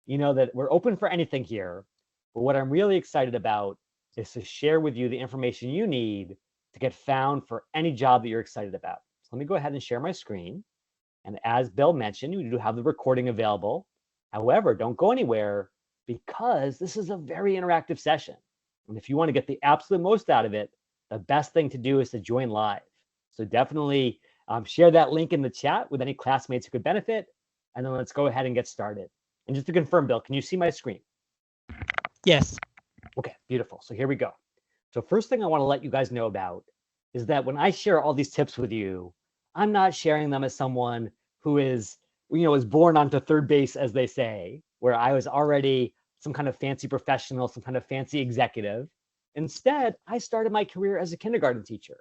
you know that we're open for anything here, but what I'm really excited about is to share with you the information you need to get found for any job that you're excited about. So let me go ahead and share my screen. And as Bill mentioned, we do have the recording available. However, don't go anywhere because this is a very interactive session. And if you want to get the absolute most out of it, the best thing to do is to join live. So definitely share that link in the chat with any classmates who could benefit. And then let's go ahead and get started. And just to confirm, Bill, can you see my screen? Yes. Okay, beautiful. So here we go. So first thing I want to let you guys know about is that when I share all these tips with you, I'm not sharing them as someone who is, is born onto third base, as they say, where I was already some kind of fancy professional, some kind of fancy executive. Instead, I started my career as a kindergarten teacher.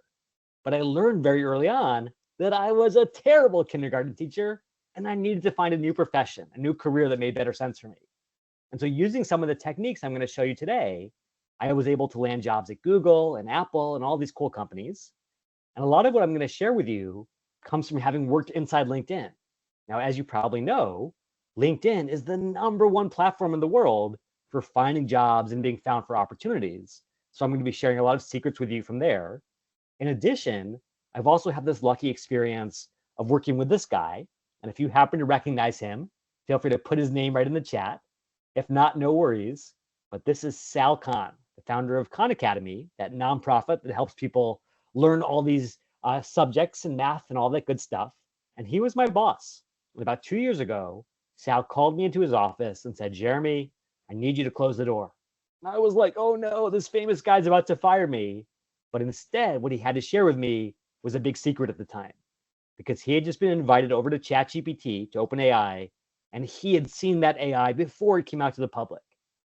But I learned very early on that I was a terrible kindergarten teacher and I needed to find a new profession, a new career that made better sense for me. And so using some of the techniques I'm going to show you today, I was able to land jobs at Google and Apple and all these cool companies. And a lot of what I'm going to share with you comes from having worked inside LinkedIn. Now, as you probably know, LinkedIn is the #1 platform in the world for finding jobs and being found for opportunities. So I'm going to be sharing a lot of secrets with you from there. In addition, I've also had this lucky experience of working with this guy. And if you happen to recognize him, feel free to put his name right in the chat. If not, no worries. But this is Sal Khan, the founder of Khan Academy, that nonprofit that helps people learn all these subjects and math and all that good stuff. And he was my boss. And about 2 years ago, Sal called me into his office and said, Jeremy, I need you to close the door. And I was like, oh no, this famous guy's about to fire me. But instead, what he had to share with me was a big secret at the time, because he had just been invited over to ChatGPT, to OpenAI, and he had seen that AI before it came out to the public.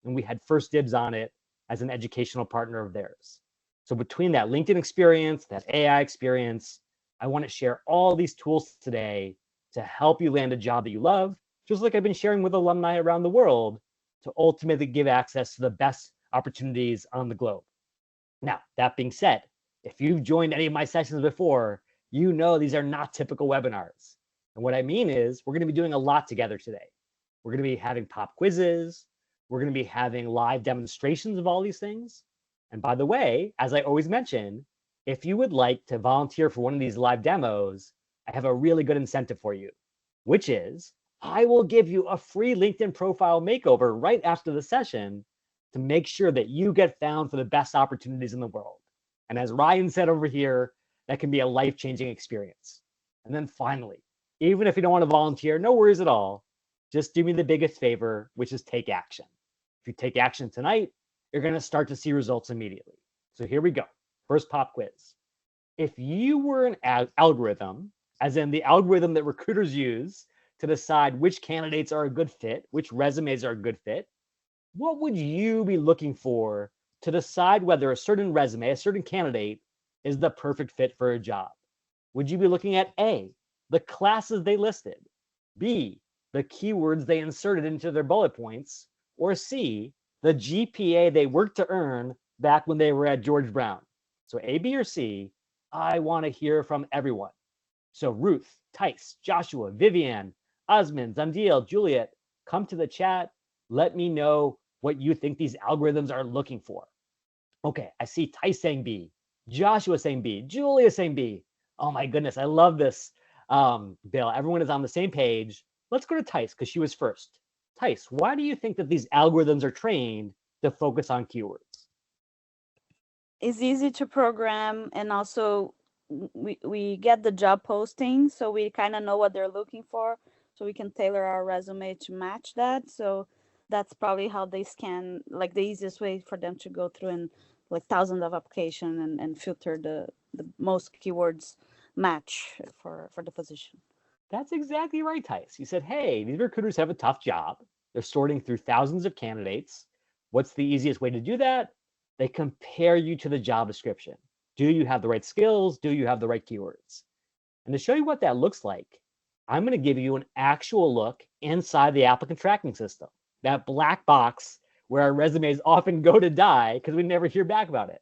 And we had first dibs on it as an educational partner of theirs. So between that LinkedIn experience, that AI experience, I want to share all these tools today to help you land a job that you love, just like I've been sharing with alumni around the world, to ultimately give access to the best opportunities on the globe. Now, that being said, if you've joined any of my sessions before, you know these are not typical webinars. And what I mean is we're going to be doing a lot together today. We're going to be having pop quizzes. We're going to be having live demonstrations of all these things. And by the way, as I always mention, if you would like to volunteer for one of these live demos, I have a really good incentive for you, which is I will give you a free LinkedIn profile makeover right after the session to make sure that you get found for the best opportunities in the world. And as Ryan said over here, that can be a life-changing experience. And then finally, even if you don't want to volunteer, no worries at all. Just do me the biggest favor, which is take action. If you take action tonight, you're going to start to see results immediately. So here we go. First pop quiz. If you were an algorithm, as in the algorithm that recruiters use to decide which candidates are a good fit, which resumes are a good fit, what would you be looking for to decide whether a certain resume, a certain candidate, is the perfect fit for a job? Would you be looking at A, the classes they listed, B, the keywords they inserted into their bullet points, or C, the GPA they worked to earn back when they were at George Brown? So A, B, or C, I want to hear from everyone. So Ruth, Tice, Joshua, Vivian, Osmond, Zandil, Juliet, come to the chat. Let me know what you think these algorithms are looking for. Okay, I see Tice saying B, Joshua saying B, Julia saying B. Oh my goodness, I love this, Bill. Everyone is on the same page. Let's go to Tice because she was first. Tice, why do you think that these algorithms are trained to focus on keywords? It's easy to program, and also we get the job posting, so we kind of know what they're looking for, so we can tailor our resume to match that. So that's probably how they scan, like the easiest way for them to go through and like thousands of application and filter the most keywords match for the position. That's exactly right, Tice. You said, hey, these recruiters have a tough job. They're sorting through thousands of candidates. What's the easiest way to do that? They compare you to the job description. Do you have the right skills? Do you have the right keywords? And to show you what that looks like, I'm going to give you an actual look inside the applicant tracking system, that black box where our resumes often go to die because we never hear back about it.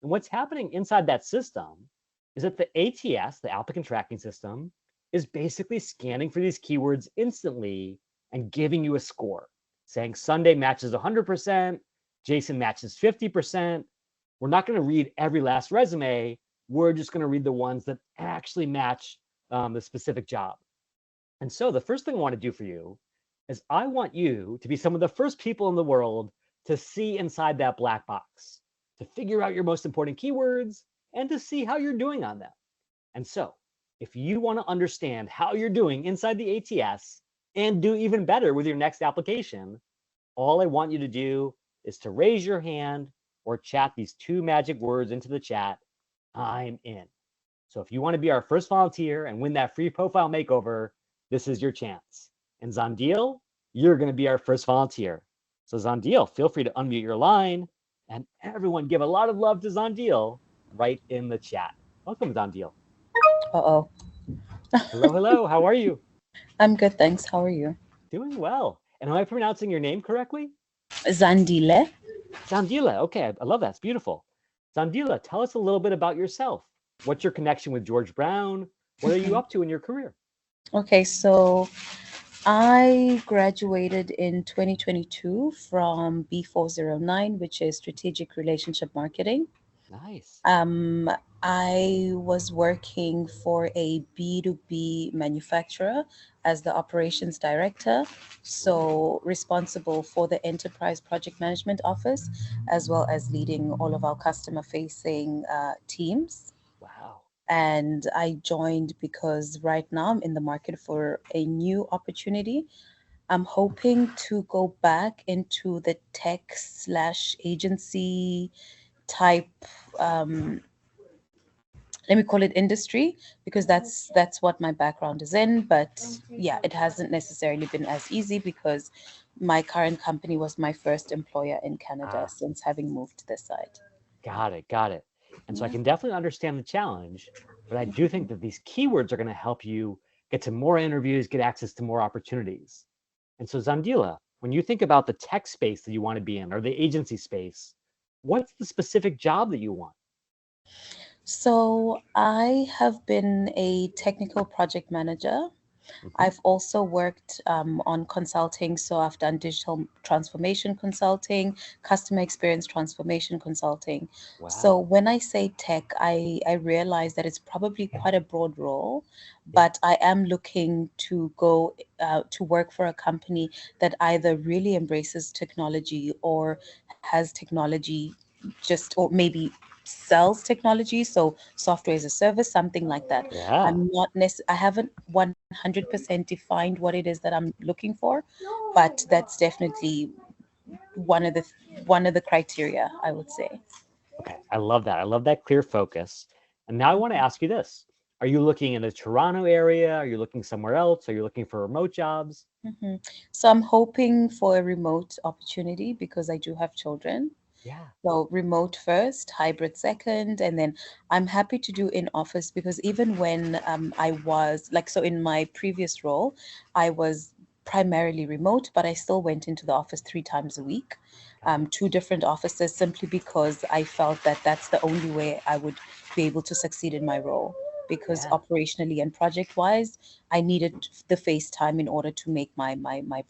And what's happening inside that system is that the ATS, the applicant tracking system, is basically scanning for these keywords instantly and giving you a score. saying Sunday matches 100%, Jason matches 50%. We're not going to read every last resume. We're just going to read the ones that actually match the specific job. And so the first thing I want to do for you is I want you to be some of the first people in the world to see inside that black box, to figure out your most important keywords and to see how you're doing on them. And so if you want to understand how you're doing inside the ATS and do even better with your next application, all I want you to do is to raise your hand or chat these 2 magic words into the chat. I'm in. So if you want to be our first volunteer and win that free profile makeover, this is your chance. And Zandil, you're going to be our first volunteer. So Zandil, feel free to unmute your line and everyone give a lot of love to Zandil right in the chat. Welcome, Zandil. Uh-oh. Hello, hello. How are you? I'm good, thanks. How are you? Doing well. And am I pronouncing your name correctly? Zandile. Zandila. Okay, I love that. It's beautiful. Zandila, tell us a little bit about yourself. What's your connection with George Brown? What are you up to in your career? Okay, so I graduated in 2022 from B409, which is Strategic Relationship Marketing. Nice. I was working for a B2B manufacturer as the operations director, so responsible for the enterprise project management office, as well as leading all of our customer-facing teams. Wow. And I joined because right now I'm in the market for a new opportunity. I'm hoping to go back into the tech / agency type, let me call it industry, because that's what my background is in. But yeah, it hasn't necessarily been as easy because my current company was my first employer in Canada since having moved to this side. Got it. Got it. And so I can definitely understand the challenge, but I do think that these keywords are going to help you get to more interviews, get access to more opportunities. And so Zandila, when you think about the tech space that you want to be in or the agency space, what's the specific job that you want? So I have been a technical project manager. I've also worked on consulting. So I've done digital transformation consulting, customer experience transformation consulting. Wow. So when I say tech, I realize that it's probably quite a broad role, but I am looking to go to work for a company that either really embraces technology or has technology or maybe sells technology, so software as a service, something like that. Yeah. I haven't 100% defined what it is that I'm looking for, but that's definitely one of the criteria, I would say. Okay. I love that. I love that clear focus. And now I want to ask you this. Are you looking in the Toronto area? Are you looking somewhere else? Are you looking for remote jobs? So I'm hoping for a remote opportunity because I do have children. Yeah. So remote first, hybrid second, and then I'm happy to do in office because even when I was so in my previous role, I was primarily remote, but I still went into the office 3 times a week, 2 different offices, simply because I felt that that's the only way I would be able to succeed in my role. Because operationally and project wise, I needed the face time in order to make my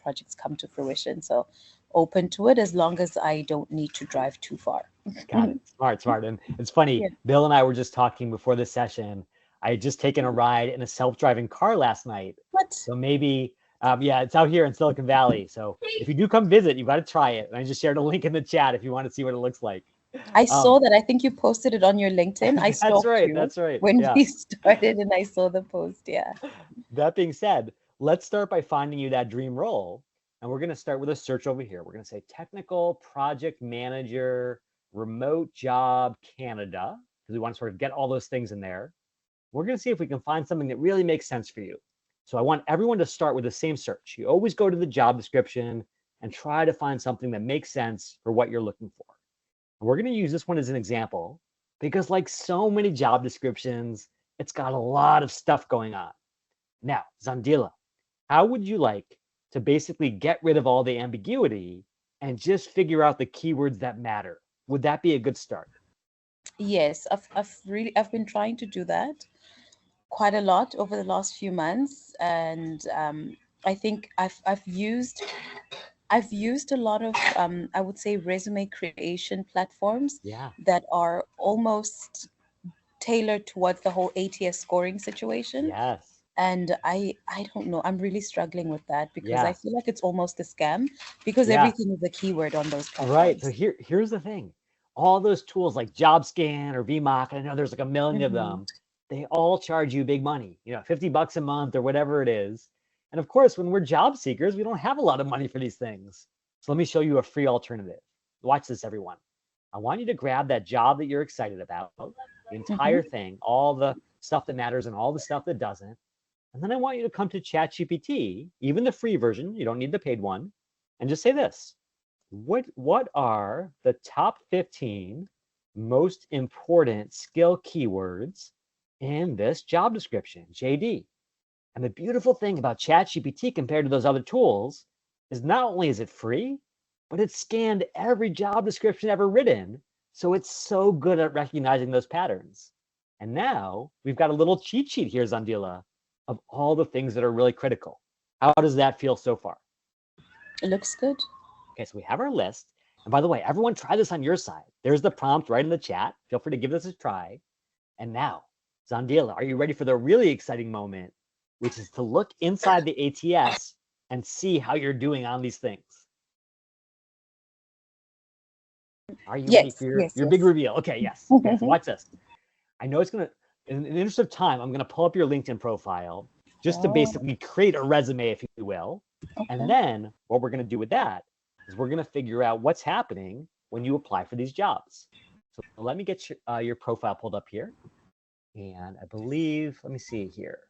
projects come to fruition. So open to it as long as I don't need to drive too far. Got it. Smart, smart. And it's funny, Yeah. Bill and I were just talking before this session. I had just taken a ride in a self-driving car last night. What? So maybe, yeah, it's out here in Silicon Valley. So if you do come visit, you've got to try it. And I just shared a link in the chat if you want to see what it looks like. I saw that. I think you posted it on your LinkedIn. I That's stalked right. you That's right. when Yeah. we started and I saw the post. Yeah. That being said, let's start by finding you that dream role. And we're going to start with a search over here. We're going to say technical project manager, remote job, Canada, because we want to sort of get all those things in there. We're going to see if we can find something that really makes sense for you. So I want everyone to start with the same search. You always go to the job description and try to find something that makes sense for what you're looking for. And we're going to use this one as an example because, like so many job descriptions, it's got a lot of stuff going on. Now, Zandila, how would you like to basically get rid of all the ambiguity and just figure out the keywords that matter? Would that be a good start? Yes, I've been trying to do that quite a lot over the last few months, and I think I've used I've used a lot of, I would say, resume creation platforms Yeah. that are almost tailored towards the whole ATS scoring situation. Yes. And I don't know, I'm really struggling with that because I Yeah. feel like it's almost a scam because Yeah. everything is a keyword on those Right. So platforms. here's the thing. All those tools like JobScan or VMock, I know there's like a million of Hmm. them. They all charge you big money, 50 bucks a month or whatever it is. And of course, when we're job seekers, we don't have a lot of money for these things. So let me show you a free alternative. Watch this, everyone. I want you to grab that job that you're excited about, the Hmm. entire thing, all the stuff that matters and all the stuff that doesn't. And then I want you to come to ChatGPT, even the free version, you don't need the paid one, and just say this. What are the top 15 most important skill keywords in this job description, JD? And the beautiful thing about ChatGPT compared to those other tools is not only is it free, but it's scanned every job description ever written. So it's so good at recognizing those patterns. And now we've got a little cheat sheet here, Zandila, of all the things that are really critical. How does that feel so far? It looks good. Okay, so we have our list. And by the way, everyone try this on your side. There's the prompt right in the chat. Feel free to give this a try. And now, Zandila, are you ready for the really exciting moment, which is to look inside the ATS and see how you're doing on these things? Are you ready Yes, for your, yes, your big yes. reveal? Okay, yes. Okay, so watch this. I know it's gonna, in the interest of time, I'm gonna pull up your LinkedIn profile just to Oh, basically create a resume, if you will. And okay. then what we're gonna do with that is we're gonna figure out what's happening when you apply for these jobs. So let me get your profile pulled up here. And I believe, let me see here.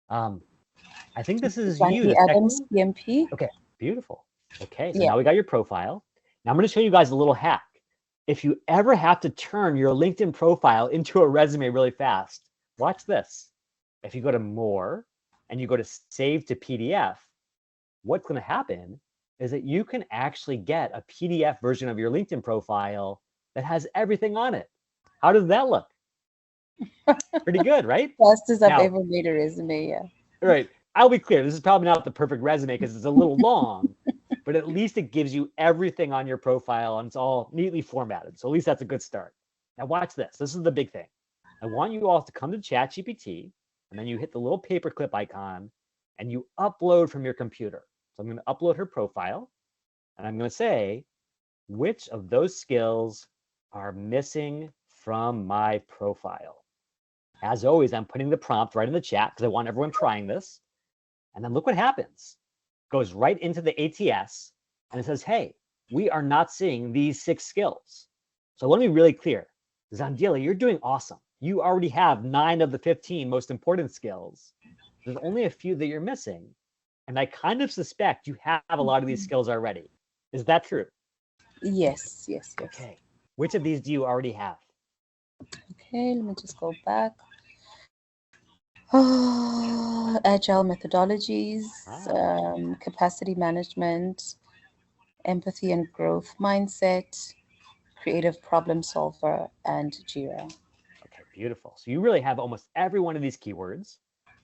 I think this is you, Frankie the Adams, second. PMP. Okay, beautiful. Okay, so Yeah. now we got your profile. Now I'm going to show you guys a little hack. If you ever have to turn your LinkedIn profile into a resume really fast, watch this. If you go to more and you go to save to PDF, what's going to happen is that you can actually get a PDF version of your LinkedIn profile that has everything on it. How does that look? Pretty good, right? Fastest I've Now, ever made a resume, yeah. right. I'll be clear. This is probably not the perfect resume because it's a little long, but at least it gives you everything on your profile and it's all neatly formatted. So at least that's a good start. Now watch this. This is the big thing. I want you all to come to ChatGPT and then you hit the little paperclip icon and you upload from your computer. So I'm going to upload her profile and I'm going to say, which of those skills are missing from my profile? As always, I'm putting the prompt right in the chat because I want everyone trying this. And then look what happens. Goes right into the ATS and it says, hey, we are not seeing these 6 skills. So let me be really clear. Zandila, you're doing awesome. You already have 9 of the 15 most important skills. There's only a few that you're missing. And I kind of suspect you have a lot of these skills already. Is that true? Yes, yes, yes. Okay. Which of these do you already have? Okay, let me just go back. Agile methodologies, capacity management, empathy and growth mindset, creative problem solver, and Jira. Okay, beautiful. So you really have almost every one of these keywords.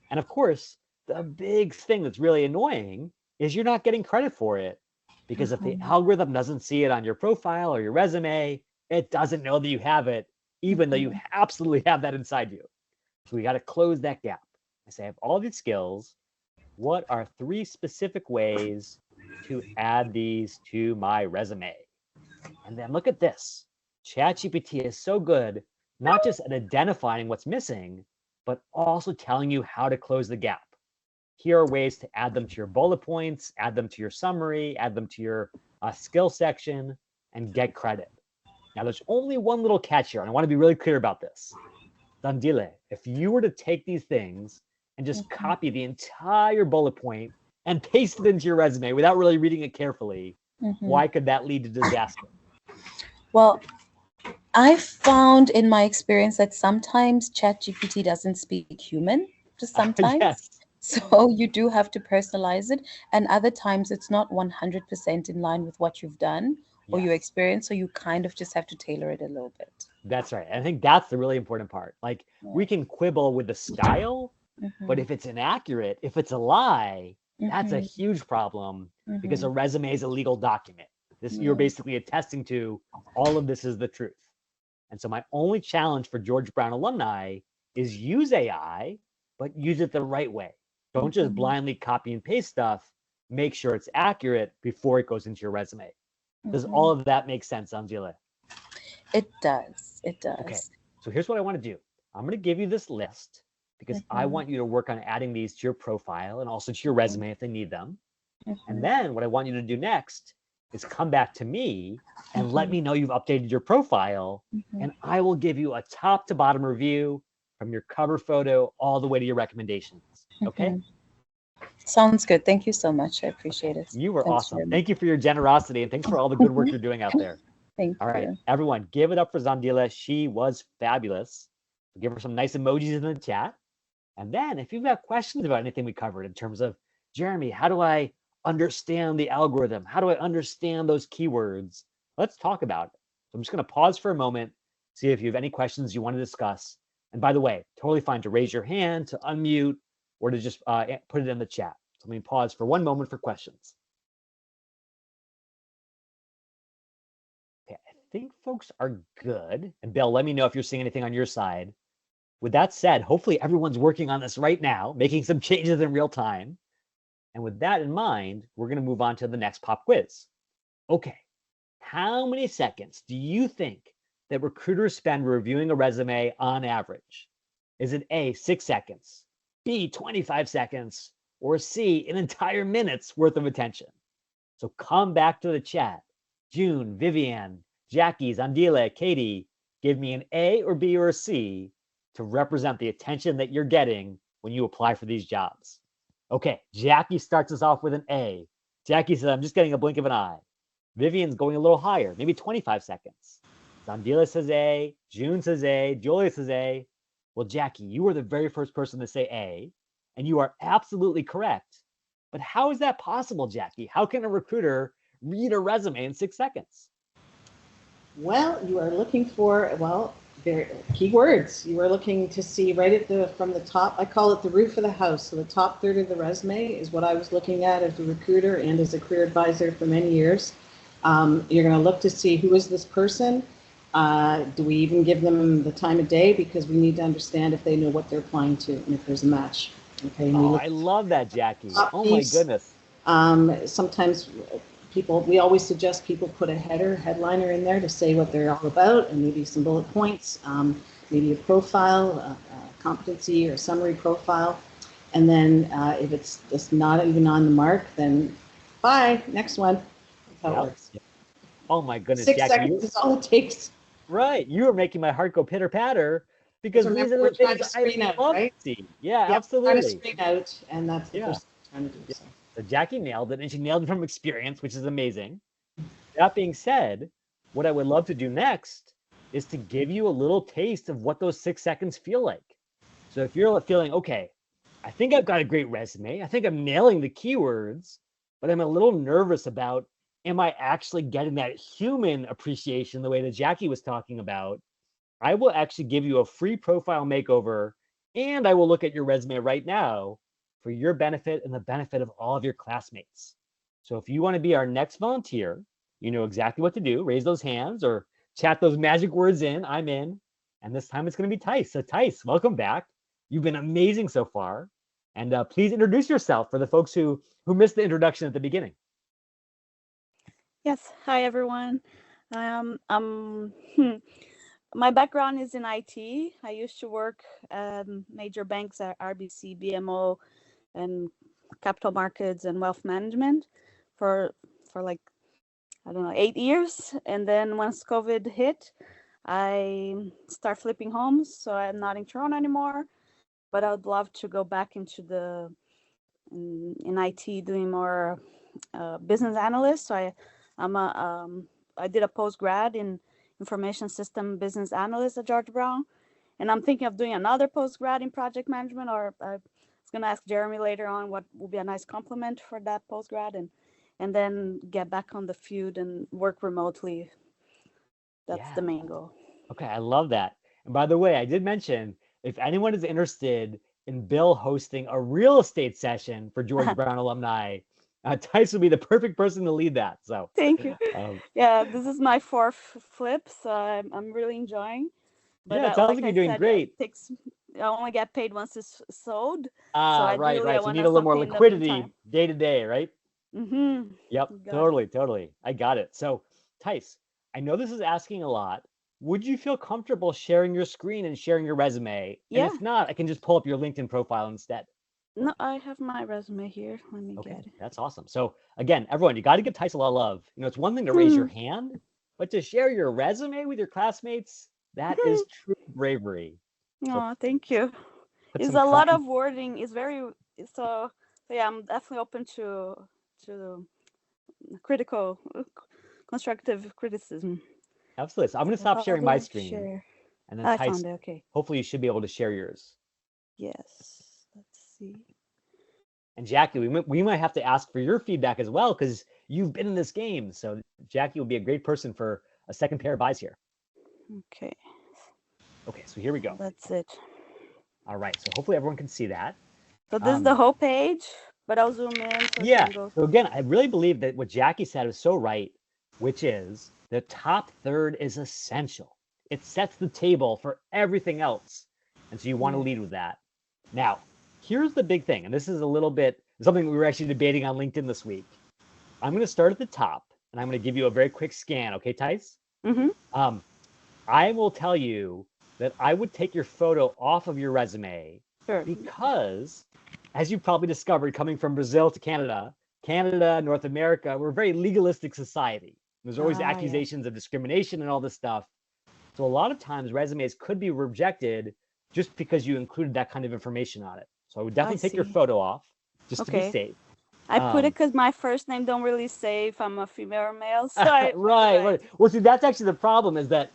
And of course, the big thing that's really annoying is you're not getting credit for it because if the Mhm, algorithm doesn't see it on your profile or your resume, it doesn't know that you have it, even though you mhm. absolutely have that inside you. So we got to close that gap. I say, I have all these skills. What are 3 specific ways to add these to my resume? And then look at this. ChatGPT is so good, not just at identifying what's missing, but also telling you how to close the gap. Here are ways to add them to your bullet points, add them to your summary, add them to your skill section, and get credit. Now, there's only one little catch here, and I want to be really clear about this. Dandile, if you were to take these things and just Mhm. copy the entire bullet point and paste it into your resume without really reading it carefully, Mhm. why could that lead to disaster? Well, I found in my experience that sometimes ChatGPT doesn't speak human, just sometimes. Yes. So you do have to personalize it. And other times it's not 100% in line with what you've done or your Yes. experience. So you kind of just have to tailor it a little bit. That's right. I think that's the really important part. Like Yeah. we can quibble with the style, but Mhm. if it's inaccurate, if it's a lie, That's a huge problem because a resume is a legal document. You're basically attesting to all of this is the truth. And so my only challenge for George Brown alumni is use AI, but use it the right way. Don't just blindly copy and paste stuff. Make sure it's accurate before it goes into your resume. Does all of that make sense, Angela? It does. It does. Okay. So here's what I want to do. I'm going to give you this list because I want you to work on adding these to your profile and also to your resume if they need them. And then what I want you to do next is come back to me and let me know you've updated your profile, and I will give you a top to bottom review from your cover photo all the way to your recommendations. Okay? Sounds good. Thank you so much. I appreciate it. You were Thanks, awesome. Jeremy. Thank you for your generosity, and thanks for all the good work you're doing out there. Thank All right, you. everyone, give it up for Zandila. She was fabulous. Give her some nice emojis in the chat. And then if you've got questions about anything we covered in terms of, Jeremy, how do I understand the algorithm? How do I understand those keywords? Let's talk about it. So I'm just going to pause for a moment, see if you have any questions you want to discuss. And by the way, totally fine to raise your hand, to unmute, or to just put it in the chat. So let me pause for one moment for questions. Okay, I think folks are good. And Bill, let me know if you're seeing anything on your side. With that said, hopefully everyone's working on this right now, making some changes in real time. And with that in mind, we're going to move on to the next pop quiz. Okay, how many seconds do you think that recruiters spend reviewing a resume on average? Is it A, 6 seconds, B, 25 seconds, or C, an entire minute's worth of attention? So come back to the chat. June, Vivian, Jackie, Zandila, Katie, give me an A or B or a C to represent the attention that you're getting when you apply for these jobs. Okay, Jackie starts us off with an A. Jackie says, I'm just getting a blink of an eye. Vivian's going a little higher, maybe 25 seconds. Zandila says A, June says A, Julia says A. Well, Jackie, you were the very first person to say A, and you are absolutely correct. But how is that possible, Jackie? How can a recruiter read a resume in 6 seconds? Well, you are looking for, keywords. You are looking to see right from the top. I call it the roof of the house. So the top third of the resume is what I was looking at as a recruiter and as a career advisor for many years. You're going to look to see who is this person. Do we even give them the time of day? Because we need to understand if they know what they're applying to and if there's a match. Okay. Oh, I love that, Jackie. Oh my goodness. Sometimes we always suggest people put a headliner in there to say what they're all about, and maybe some bullet points, maybe a profile, a competency or summary profile. And then if it's just not even on the mark, then bye, next one. That's how it works. Oh my goodness, 6 Jackie, seconds is all it takes. Right, you are making my heart go pitter patter because these are the things I love to see. Yeah, absolutely. Trying to screen out, and that's the first thing I'm trying to do. So. So Jackie nailed it, and she nailed it from experience, which is amazing. That being said, what I would love to do next is to give you a little taste of what those 6 seconds feel like. So if you're feeling, okay, I think I've got a great resume, I think I'm nailing the keywords, but I'm a little nervous about, am I actually getting that human appreciation the way that Jackie was talking about? I will actually give you a free profile makeover, and I will look at your resume right now for your benefit and the benefit of all of your classmates. So if you want to be our next volunteer, you know exactly what to do. Raise those hands or chat those magic words in, I'm in. And this time it's going to be Tice. So Tice, welcome back. You've been amazing so far. And please introduce yourself for the folks who missed the introduction at the beginning. Yes. Hi, everyone. My background is in IT. I used to work at major banks at RBC, BMO, and capital markets and wealth management for like, I don't know, 8 years. And then once COVID hit, I start flipping homes. So I'm not in Toronto anymore, but I would love to go back into in IT doing more business analyst. So I did a post-grad in information system business analyst at George Brown. And I'm thinking of doing another post-grad in project management, or I was going to ask Jeremy later on what will be a nice complement for that post-grad, and then get back on the field and work remotely. That's the main goal. Okay, I love that. And by the way, I did mention, if anyone is interested in Bill hosting a real estate session for George Brown alumni, Tice would be the perfect person to lead that. So Thank you. um, Yeah, this is my fourth flip, so I'm really enjoying. But yeah, it sounds like like I you're doing said, great. I only get paid once it's sold. So Right. I So you want need a little more something in the liquidity meantime. day to day, right? Mm-hmm. Yep, Got it. totally. I got it. So, Tice, I know this is asking a lot. Would you feel comfortable sharing your screen and sharing your resume? And Yeah. if not, I can just pull up your LinkedIn profile instead. No, I have my resume here. Let me Okay, get it. that's awesome. So again, everyone, you got to give Tice a lot of love. It's one thing to raise your Hmm. hand, but to share your resume with your classmates, that is true bravery. So Oh, thank you. put It's some a lot kind. of wording. It's very so. Yeah, I'm definitely open to critical, constructive criticism. Absolutely. So I'm going to So stop how sharing do my I screen, share? and then I Tice, found it. Okay. hopefully you should be able to share yours. Yes. Let's see. And Jackie, we might have to ask for your feedback as well because you've been in this game. So Jackie will be a great person for a second pair of eyes here. Okay. Okay, so here we go. That's it. All right, so hopefully everyone can see that. So this is the whole page, but I'll zoom in so Yeah, I can go. so again, I really believe that what Jackie said is so right, which is the top third is essential. It sets the table for everything else. And so you want to lead with that. Now, here's the big thing, and this is a little bit something we were actually debating on LinkedIn this week. I'm going to start at the top, and I'm going to give you a very quick scan, okay, Tice? Mm-hmm. I will tell you that I would take your photo off of your resume Sure. because, as you probably discovered, coming from Brazil to Canada, North America, we're a very legalistic society. There's always Yeah. accusations of discrimination and all this stuff. So a lot of times resumes could be rejected just because you included that kind of information on it. So I would definitely take your see. photo off just to be Okay. safe. I put it because my first name don't really say if I'm a female or male. So right. Well, see, that's actually the problem is that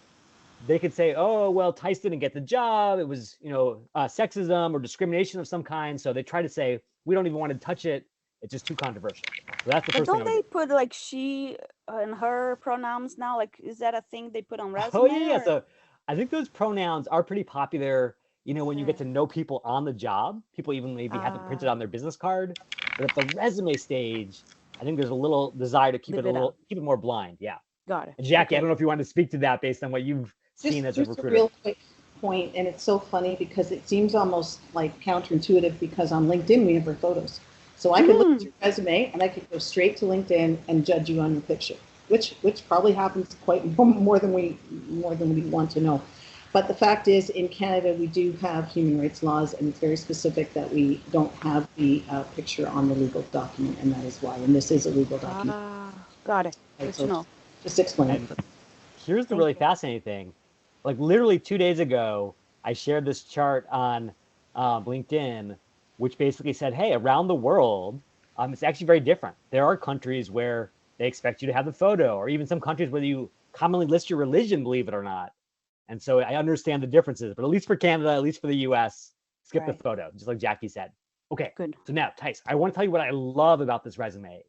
they could say, oh, well, Tice didn't get the job. It was, sexism or discrimination of some kind. So they try to say, we don't even want to touch it. It's just too controversial. So that's the But first thing don't I would they do. put like she and her pronouns now? Like, is that a thing they put on resume? Oh, yeah. Or? So I think those pronouns are pretty popular, when you get to know people on the job. People even maybe have it printed on their business card. But at the resume stage, I think there's a little desire to keep keep it more blind. Yeah. Got it. And Jackie, Okay. I don't know if you wanted to speak to that based on what you've seen as a Just recruiter. a real quick point, and it's so funny because it seems almost like counterintuitive because on LinkedIn we have our photos. So I could look at your resume and I could go straight to LinkedIn and judge you on your picture, which probably happens quite more than we want to know. But the fact is, in Canada, we do have human rights laws, and it's very specific that we don't have the picture on the legal document, and that is why. And this is a legal document. Got it. Right, Good so to know. just explain it. Here's the really fascinating thing. Like literally 2 days ago, I shared this chart on LinkedIn, which basically said, hey, around the world, it's actually very different. There are countries where they expect you to have the photo, or even some countries where you commonly list your religion, believe it or not. And so I understand the differences, but at least for Canada, at least for the US, skip the photo, just like Jackie said. Okay, good. So now, Tice, I want to tell you what I love about this resume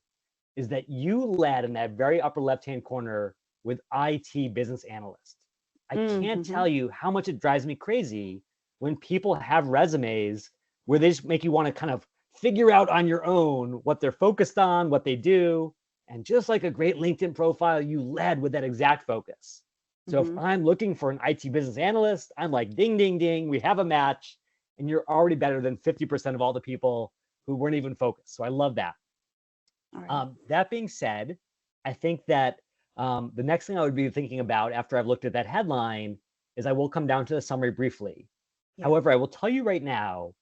is that you led in that very upper left-hand corner with IT business analyst. I can't tell you how much it drives me crazy when people have resumes where they just make you want to kind of figure out on your own what they're focused on, what they do. And just like a great LinkedIn profile, you led with that exact focus. So if I'm looking for an IT business analyst, I'm like, ding, ding, ding, we have a match. And you're already better than 50% of all the people who weren't even focused. So I love that. That being said, I think that the next thing I would be thinking about after I've looked at that headline is I will come down to the summary briefly. However, I will tell you right now,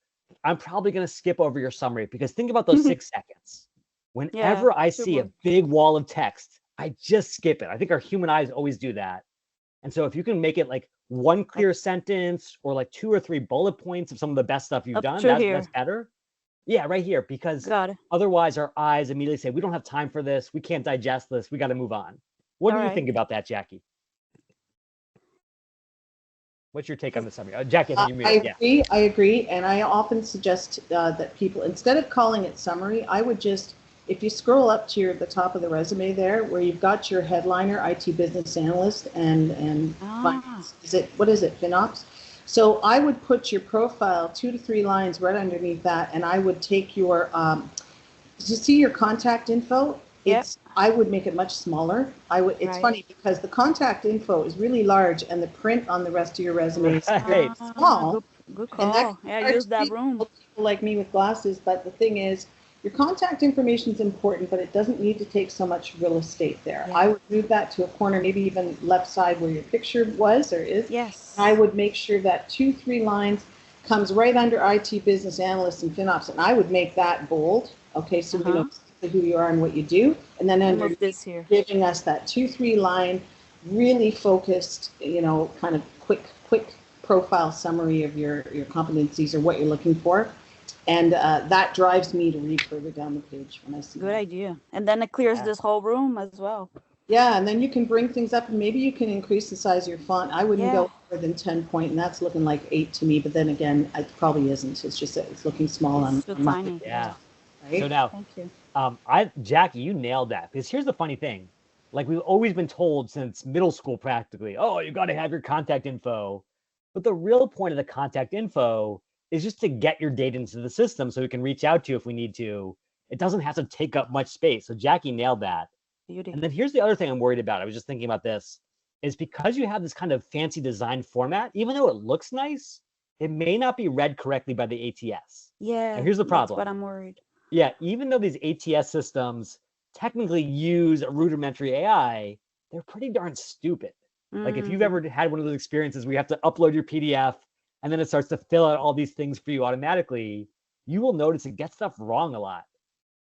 I'm probably going to skip over your summary because think about those 6 seconds. Whenever I see a big wall of text, I just skip it. I think our human eyes always do that. And so if you can make it like one clear sentence or like 2 or 3 bullet points of some of the best stuff you've done, that's better. Yeah, right here, because otherwise our eyes immediately say, we don't have time for this. We can't digest this. We got to move on. What do you think about that, Jackie? What's your take on the summary? Jackie, I think you muted. I agree. And I often suggest that people, instead of calling it summary, I would just, if you scroll up to the top of the resume there, where you've got your headliner, IT business analyst, and finance, what is it, FinOps? So I would put your profile 2 to 3 lines right underneath that, and I would take your, to see your contact info, Yep. I would make it much smaller. It's Right. funny because the contact info is really large and the print on the rest of your resume is Right. small. Good And that call. can be Yeah, hard use to that read room. for people like me with glasses, but the thing is, your contact information is important, but it doesn't need to take so much real estate there. Yeah. I would move that to a corner, maybe even left side where your picture was or is. Yes. I would make sure that 2, 3 lines comes right under IT business analyst and FinOps, and I would make that bold. Okay, so we know exactly who you are and what you do, and then Move under this here. giving us that 2, 3 line, really focused, kind of quick profile summary of your competencies or what you're looking for. And that drives me to read further down the page when I see Good that. idea. And then it clears Yeah. this whole room as well. Yeah, and then you can bring things up, and maybe you can increase the size of your font. I wouldn't Yeah. go more than 10 point, and that's looking like 8 to me. But then again, it probably isn't. It's just that it's looking small It's on too my tiny. Yeah. right? So now, Thank you. Jackie, you nailed that. Because here's the funny thing. Like we've always been told since middle school practically, oh, you got to have your contact info. But the real point of the contact info is just to get your data into the system so we can reach out to you if we need to. It doesn't have to take up much space. So Jackie nailed that. Beauty. And then here's the other thing I'm worried about. I was just thinking about this, is because you have this kind of fancy design format, even though it looks nice, it may not be read correctly by the ATS. Yeah. Now, here's the problem. That's what I'm worried. Yeah, even though these ATS systems technically use a rudimentary AI, they're pretty darn stupid. Like if you've ever had one of those experiences where you have to upload your PDF and then it starts to fill out all these things for you automatically, you will notice it gets stuff wrong a lot.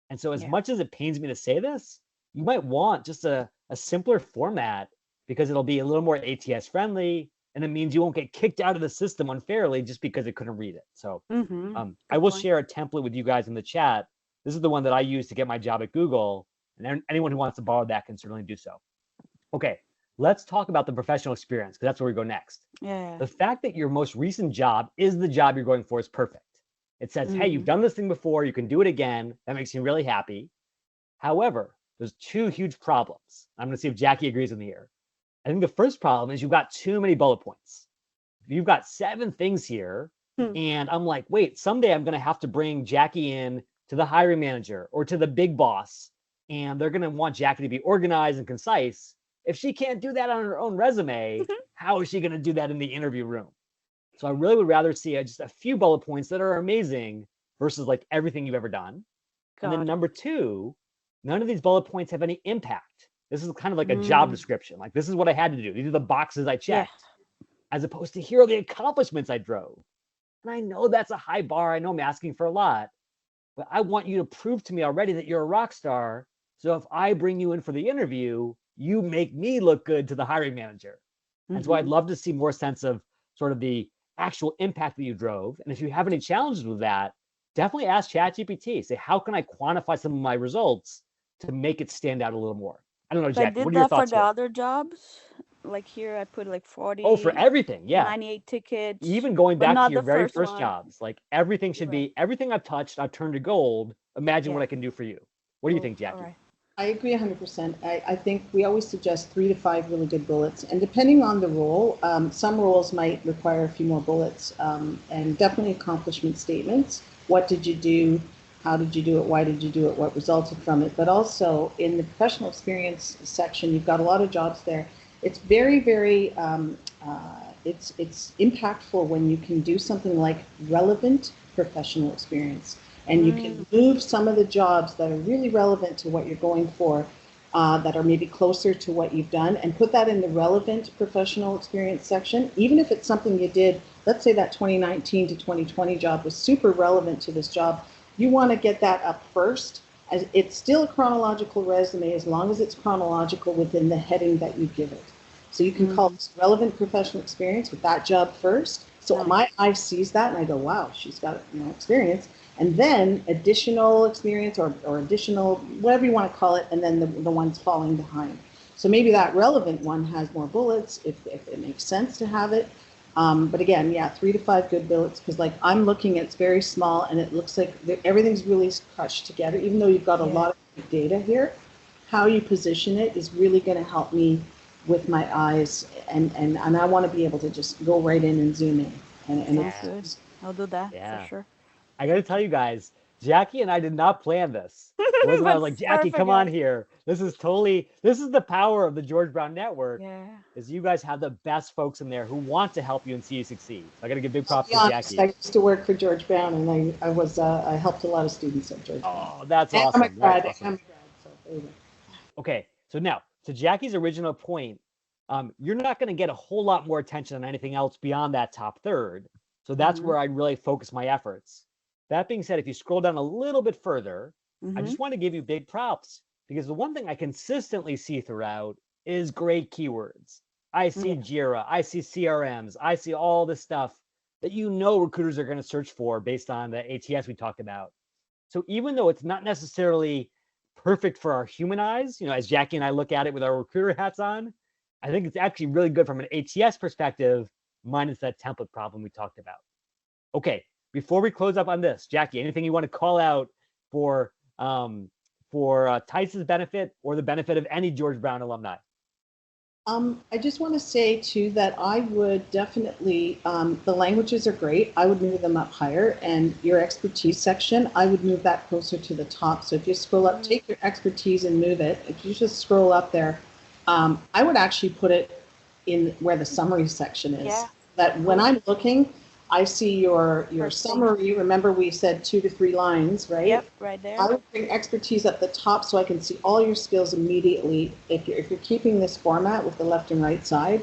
And so as much as it pains me to say this, you might want just a simpler format because it'll be a little more ATS friendly, and it means you won't get kicked out of the system unfairly just because it couldn't read it. So I will share a template with you guys in the chat. This is the one that I use to get my job at Google, and anyone who wants to borrow that can certainly do so. Okay, let's talk about the professional experience because that's where we go next. Yeah. The fact that your most recent job is the job you're going for is perfect. It says, hey, you've done this thing before, you can do it again. That makes me really happy. However, there's 2 huge problems. I'm going to see if Jackie agrees with me here. I think the first problem is you've got too many bullet points. You've got 7 things here, and I'm like, wait, someday I'm going to have to bring Jackie in to the hiring manager or to the big boss, and they're going to want Jackie to be organized and concise. If she can't do that on her own resume, how is she going to do that in the interview room? So I really would rather see just a few bullet points that are amazing versus like everything you've ever done. And then number 2, none of these bullet points have any impact. This is kind of like a job description. Like, this is what I had to do. These are the boxes I checked, as opposed to here are the accomplishments I drove. And I know that's a high bar. I know I'm asking for a lot, but I want you to prove to me already that you're a rock star. So if I bring you in for the interview, you make me look good to the hiring manager. And so I'd love to see more sense of sort of the actual impact that you drove. And if you have any challenges with that, definitely ask ChatGPT. Say, how can I quantify some of my results to make it stand out a little more? I don't know, Jackie, what are your thoughts I did that for the here? other jobs. Like here, I put like 40. Oh, for everything, yeah. 98 tickets. Even going but back not to your the very first first one. jobs, like everything should be, everything I've touched, I've turned to gold. Imagine what I can do for you. What do you think, Jackie? All right. I agree 100%. I think we always suggest 3 to 5 really good bullets. And depending on the role, some roles might require a few more bullets, and definitely accomplishment statements. What did you do? How did you do it? Why did you do it? What resulted from it? But also in the professional experience section, you've got a lot of jobs there. It's very, very, it's impactful when you can do something like relevant professional experience. And you can move some of the jobs that are really relevant to what you're going for, that are maybe closer to what you've done, and put that in the relevant professional experience section. Even if it's something you did, let's say that 2019 to 2020 job was super relevant to this job, you want to get that up first. As it's still a chronological resume as long as it's chronological within the heading that you give it. So you can call this relevant professional experience with that job first. So my eye sees that and I go, wow, she's got experience. And then additional experience or additional, whatever you want to call it, and then the ones falling behind. So maybe that relevant one has more bullets if it makes sense to have it. But again, 3 to 5 good bullets, because like I'm looking, it's very small and it looks like everything's really crushed together, even though you've got a lot of data here. How you position it is really going to help me with my eyes, and I want to be able to just go right in and zoom in. And Sounds Yeah. good. I'll do that for Yeah. sure. I got to tell you guys, Jackie and I did not plan this. It wasn't I was like, That's Jackie, perfect, come on guys. here. This is the power of the George Brown Network. Yeah. Is you guys have the best folks in there who want to help you and see you succeed. So I got to give big I'll props be to honest, I Jackie. used to work for George Brown, and I helped a lot of students at George Brown. Oh, that's And I'm a awesome. That's grad. awesome. I'm a grad. So there you go. Okay, so now to Jackie's original point, you're not going to get a whole lot more attention on anything else beyond that top third. So that's Mhm. where I'd really focus my efforts. That being said, if you scroll down a little bit further, I Mhm. just want to give you big props because the one thing I consistently see throughout is great keywords. I see Yeah. Jira, I see CRMs, I see all this stuff that you know recruiters are going to search for based on the ATS we talked about. So even though it's not necessarily perfect for our human eyes, as Jackie and I look at it with our recruiter hats on, I think it's actually really good from an ATS perspective, minus that template problem we talked about. Okay, before we close up on this, Jackie, anything you want to call out for Tice's benefit or the benefit of any George Brown alumni? I just want to say too that I would definitely, the languages are great. I would move them up higher, and your expertise section, I would move that closer to the top. So if you scroll up, take your expertise and move it. If you just scroll up there, I would actually put it in where the summary section is. Yeah. That when I'm looking, I see your First thing. summary. Remember, we said 2 to 3 lines, right? Yep, right there. I would bring expertise at the top so I can see all your skills immediately. If you're keeping this format with the left and right side,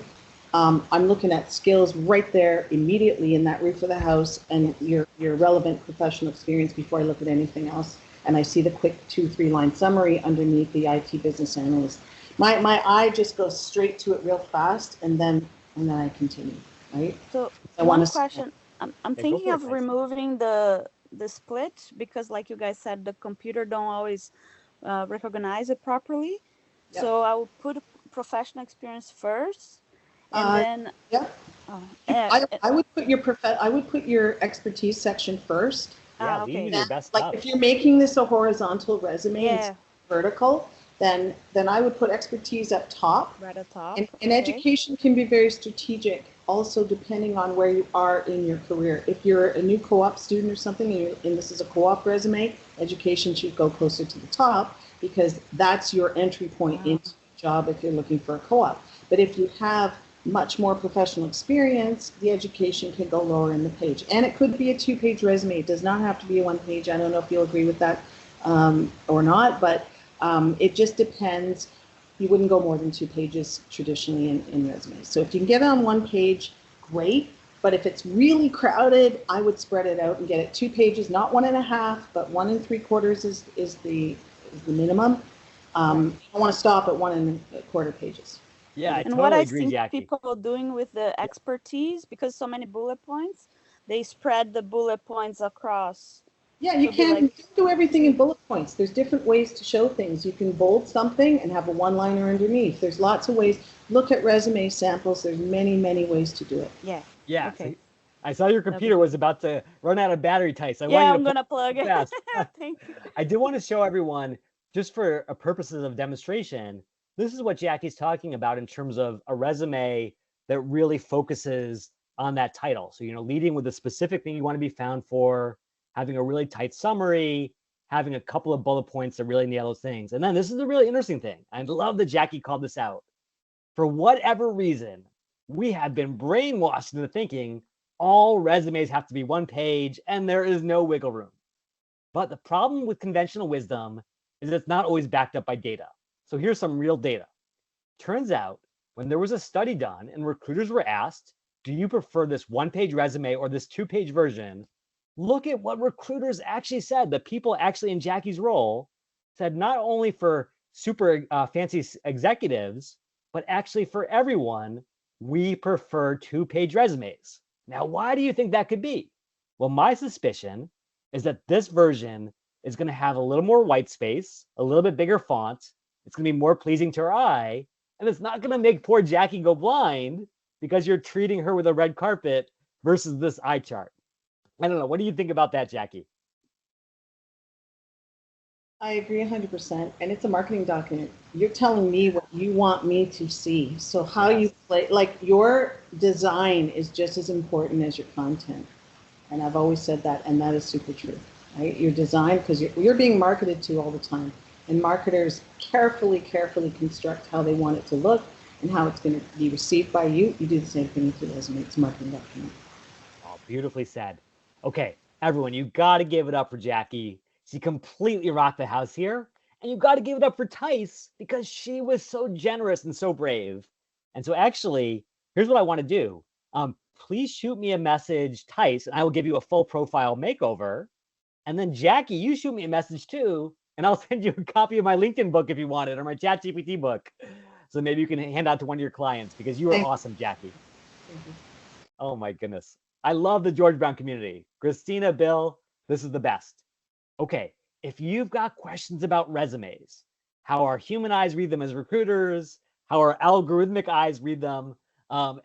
I'm looking at skills right there immediately in that roof of the house and your relevant professional experience before I look at anything else. And I see the quick 2-3 line summary underneath the IT business analyst. My eye just goes straight to it real fast, and then I continue, right? So I one want to. question, I'm Yeah, go thinking for it, of Tice. removing the split because, like you guys said, the computer don't always recognize it properly. Yep. So I would put professional experience first, and then Yep. uh, I would put your expertise section first. Yeah, lead me okay. to your best Like stuff. if you're making this a horizontal resume Yeah. instead of vertical, then I would put expertise up top. Right at top. And okay. education can be very strategic, also depending on where you are in your career. If you're a new co-op student or something, and this is a co-op resume, education should go closer to the top because that's your entry point into the job if you're looking for a co-op. But if you have much more professional experience, the education can go lower in the page. And it could be a 2-page resume. It does not have to be a 1-page. I don't know if you'll agree with that or not, but it just depends. You wouldn't go more than 2 pages traditionally in resumes. So if you can get it on 1 page, great. But if it's really crowded, I would spread it out and get it 2 pages, not 1.5, but 1 3/4 is the minimum. I want to stop at 1.25 pages. Yeah, I And what totally I agree, see Jackie. people doing with the expertise, because so many bullet points, they spread the bullet points across. Yeah, you So be can't like- do everything in bullet points. There's different ways to show things. You can bold something and have a one-liner underneath. There's lots of ways. Look at resume samples. There's many, many ways to do it. Yeah. Yeah. Okay. So I saw your computer was about to run out of battery, Tice. I want Yeah, you to I'm gonna plug it. fast. Thank you. I do want to show everyone, just for purposes of demonstration, this is what Jackie's talking about in terms of a resume that really focuses on that title. So, leading with the specific thing you want to be found for, having a really tight summary, having a couple of bullet points that really nail those things. And then this is the really interesting thing. I love that Jackie called this out. For whatever reason, we have been brainwashed into thinking all resumes have to be 1 page and there is no wiggle room. But the problem with conventional wisdom is it's not always backed up by data. So here's some real data. Turns out when there was a study done and recruiters were asked, do you prefer this 1-page resume or this 2-page version? Look at what recruiters actually said. The people actually in Jackie's role said not only for super fancy executives, but actually for everyone, we prefer 2-page resumes. Now, why do you think that could be? Well, my suspicion is that this version is going to have a little more white space, a little bit bigger font. It's going to be more pleasing to her eye. And it's not going to make poor Jackie go blind because you're treating her with a red carpet versus this eye chart. I don't know. What do you think about that, Jackie? I agree 100%. And it's a marketing document. You're telling me what you want me to see. So how you Yes. play, like your design is just as important as your content. And I've always said that, and that is super true, right? Your design, because you're being marketed to all the time. And marketers carefully construct how they want it to look and how it's going to be received by you. You do the same thing with your resume. It's a marketing document. Oh, beautifully said. Okay, everyone, you got to give it up for Jackie. She completely rocked the house here. And you got to give it up for Tice because she was so generous and so brave. And so, actually, here's what I want to do. Please shoot me a message, Tice, and I will give you a full profile makeover. And then, Jackie, you shoot me a message too, and I'll send you a copy of my LinkedIn book if you want it, or my ChatGPT book. So maybe you can hand out to one of your clients because you are awesome, Jackie. Oh my goodness. I love the George Brown community. Christina, Bill, this is the best. Okay, if you've got questions about resumes, how our human eyes read them as recruiters, how our algorithmic eyes read them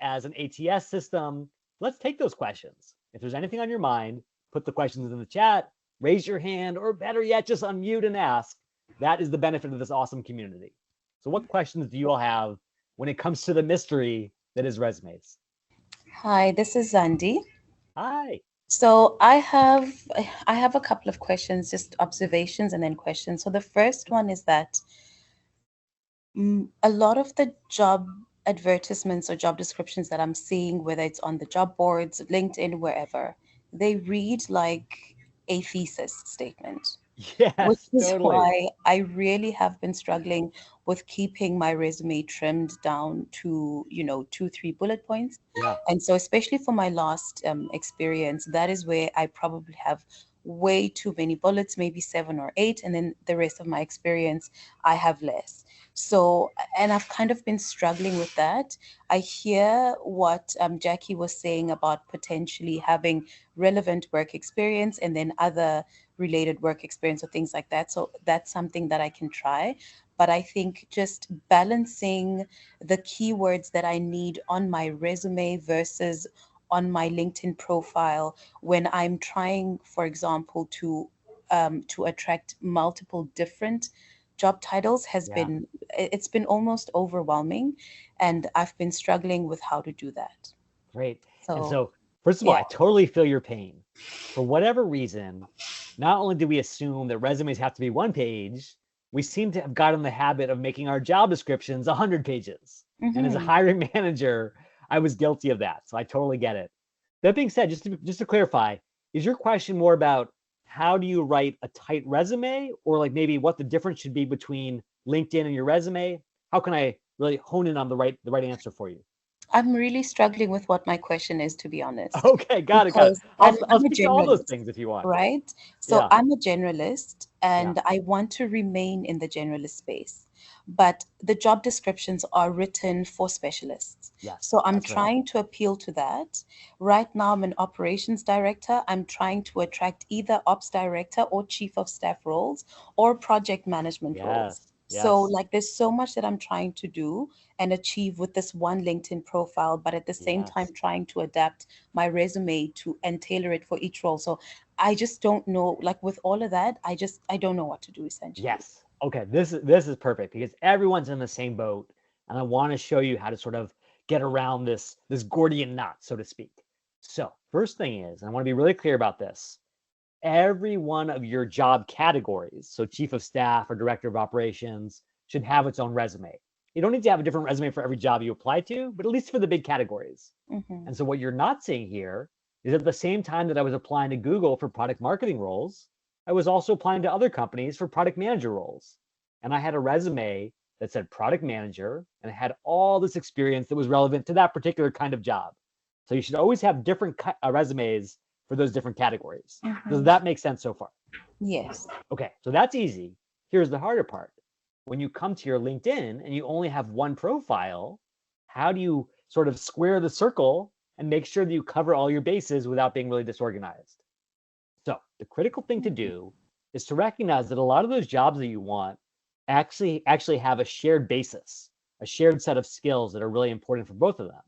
as an ATS system, let's take those questions. If there's anything on your mind, put the questions in the chat, raise your hand, or better yet, just unmute and ask. That is the benefit of this awesome community. So what questions do you all have when it comes to the mystery that is resumes? Hi, this is Zandi. Hi. So I have a couple of questions, just observations and then questions. So the first one is that a lot of the job advertisements or job descriptions that I'm seeing, whether it's on the job boards, LinkedIn, wherever, they read like a thesis statement, which Yes, is totally. why I really have been struggling with keeping my resume trimmed down to, 2, 3 bullet points. Yeah. And so, especially for my last experience, that is where I probably have way too many bullets, maybe 7 or 8. And then the rest of my experience, I have less. So, and I've kind of been struggling with that. I hear what Jackie was saying about potentially having relevant work experience and then other related work experience or things like that. So that's something that I can try. But I think just balancing the keywords that I need on my resume versus on my LinkedIn profile when I'm trying, for example, to attract multiple different job titles has Yeah. been it's been almost overwhelming, and I've been struggling with how to do that. Great. And So so, first of all, yeah. I totally feel your pain. For whatever reason, not only do we assume that resumes have to be one page, we seem to have gotten in the habit of making our job descriptions 100 pages. And as a Mm-hmm. hiring manager, I was guilty of that. So I totally get it. That being said, just to clarify, is your question more about how do you write a tight resume, or like maybe what the difference should be between LinkedIn and your resume? How can I really hone in on the right answer for you? I'm really struggling with what my question is, to be honest, Okay, got it, got it. because I'll I'm I'll a speak to all those generalist, things if you want. right? So Yeah, I'm a generalist yeah, and I want to remain in the generalist space. But the job descriptions are written for specialists. yes, So I'm that's right. trying to appeal to that. Right now, I'm an operations director. I'm trying to attract either ops director or chief of staff roles or project management roles. Yes, So, yes, like, there's so much that I'm trying to do and achieve with this one LinkedIn profile, but at the same time, yes. trying to adapt my resume to and tailor it for each role. So I just don't know, like with all of that, I don't know what to do essentially. Yes. Okay, this is perfect because everyone's in the same boat, and I want to show you how to sort of get around this Gordian knot, so to speak. So, first thing is, and I want to be really clear about this. Every one of your job categories, so chief of staff or director of operations, should have its own resume. You don't need to have a different resume for every job you apply to, but at least for the big categories. Hmm. And so what you're not seeing here is at the same time that I was applying to Google for product marketing roles, I was also applying to other companies for product manager roles. And I had a resume that said product manager, and it had all this experience that was relevant to that particular kind of job. So you should always have different resumes for those different categories. Does Hmm. that make sense so far? Yes. Okay, so that's easy. Here's the harder part. When you come to your LinkedIn and you only have one profile, how do you sort of square the circle and make sure that you cover all your bases without being really disorganized? So, the critical thing to do is to recognize that a lot of those jobs that you want actually have a shared basis, a shared set of skills that are really important for both of them.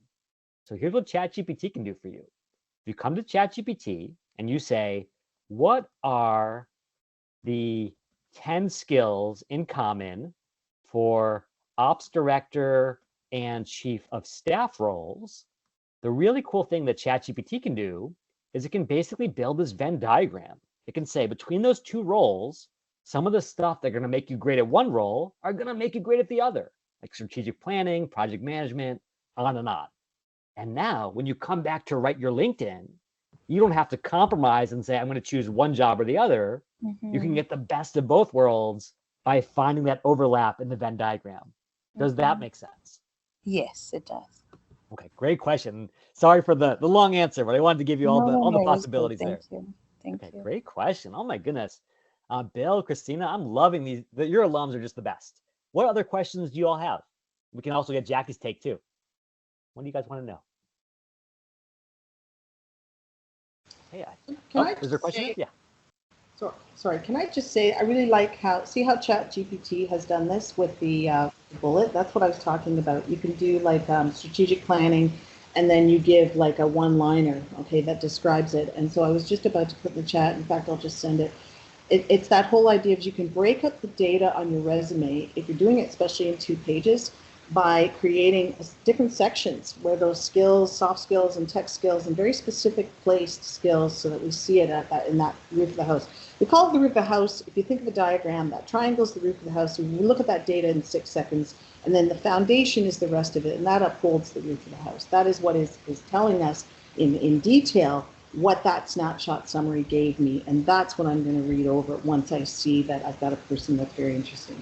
So, here's what ChatGPT can do for you. If you come to ChatGPT and you say, what are the 10 skills in common for ops director and chief of staff roles, the really cool thing that ChatGPT can do is it can basically build this Venn diagram. It can say between those two roles, some of the stuff that are going to make you great at one role are going to make you great at the other, like strategic planning, project management, on and on. And now when you come back to write your LinkedIn, you don't have to compromise and say, I'm going to choose one job or the other. You can get the best of both worlds by finding that overlap in the Venn diagram. Does that make sense? Yes, it does. Okay, great question. Sorry for the long answer, but I wanted to give you all the it was good. possibilities there. Thank you. Thank Okay, you. great question. Oh my goodness. Bill, Christina, I'm loving these. Your alums are just the best. What other questions do you all have? We can also get Jackie's take too. What do you guys want to know? Hey, is there a question? Yeah. Sorry, can I just say, I really like how ChatGPT has done this with the bullet? That's what I was talking about. You can do like strategic planning, and then you give like a one-liner, okay, that describes it. And so I was just about to put in the chat. In fact, I'll just send it. It's that whole idea of you can break up the data on your resume, if you're doing it especially in 2 pages, by creating different sections where those skills, soft skills and tech skills, and very specific placed skills, so that we see it in that roof of the house. We call it the roof of the house. If you think of a diagram, that triangle is the roof of the house. So you look at that data in 6 seconds, and then the foundation is the rest of it, and that upholds the roof of the house. That is what is telling us in detail what that snapshot summary gave me, and that's what I'm going to read over once I see that I've got a person that's very interesting.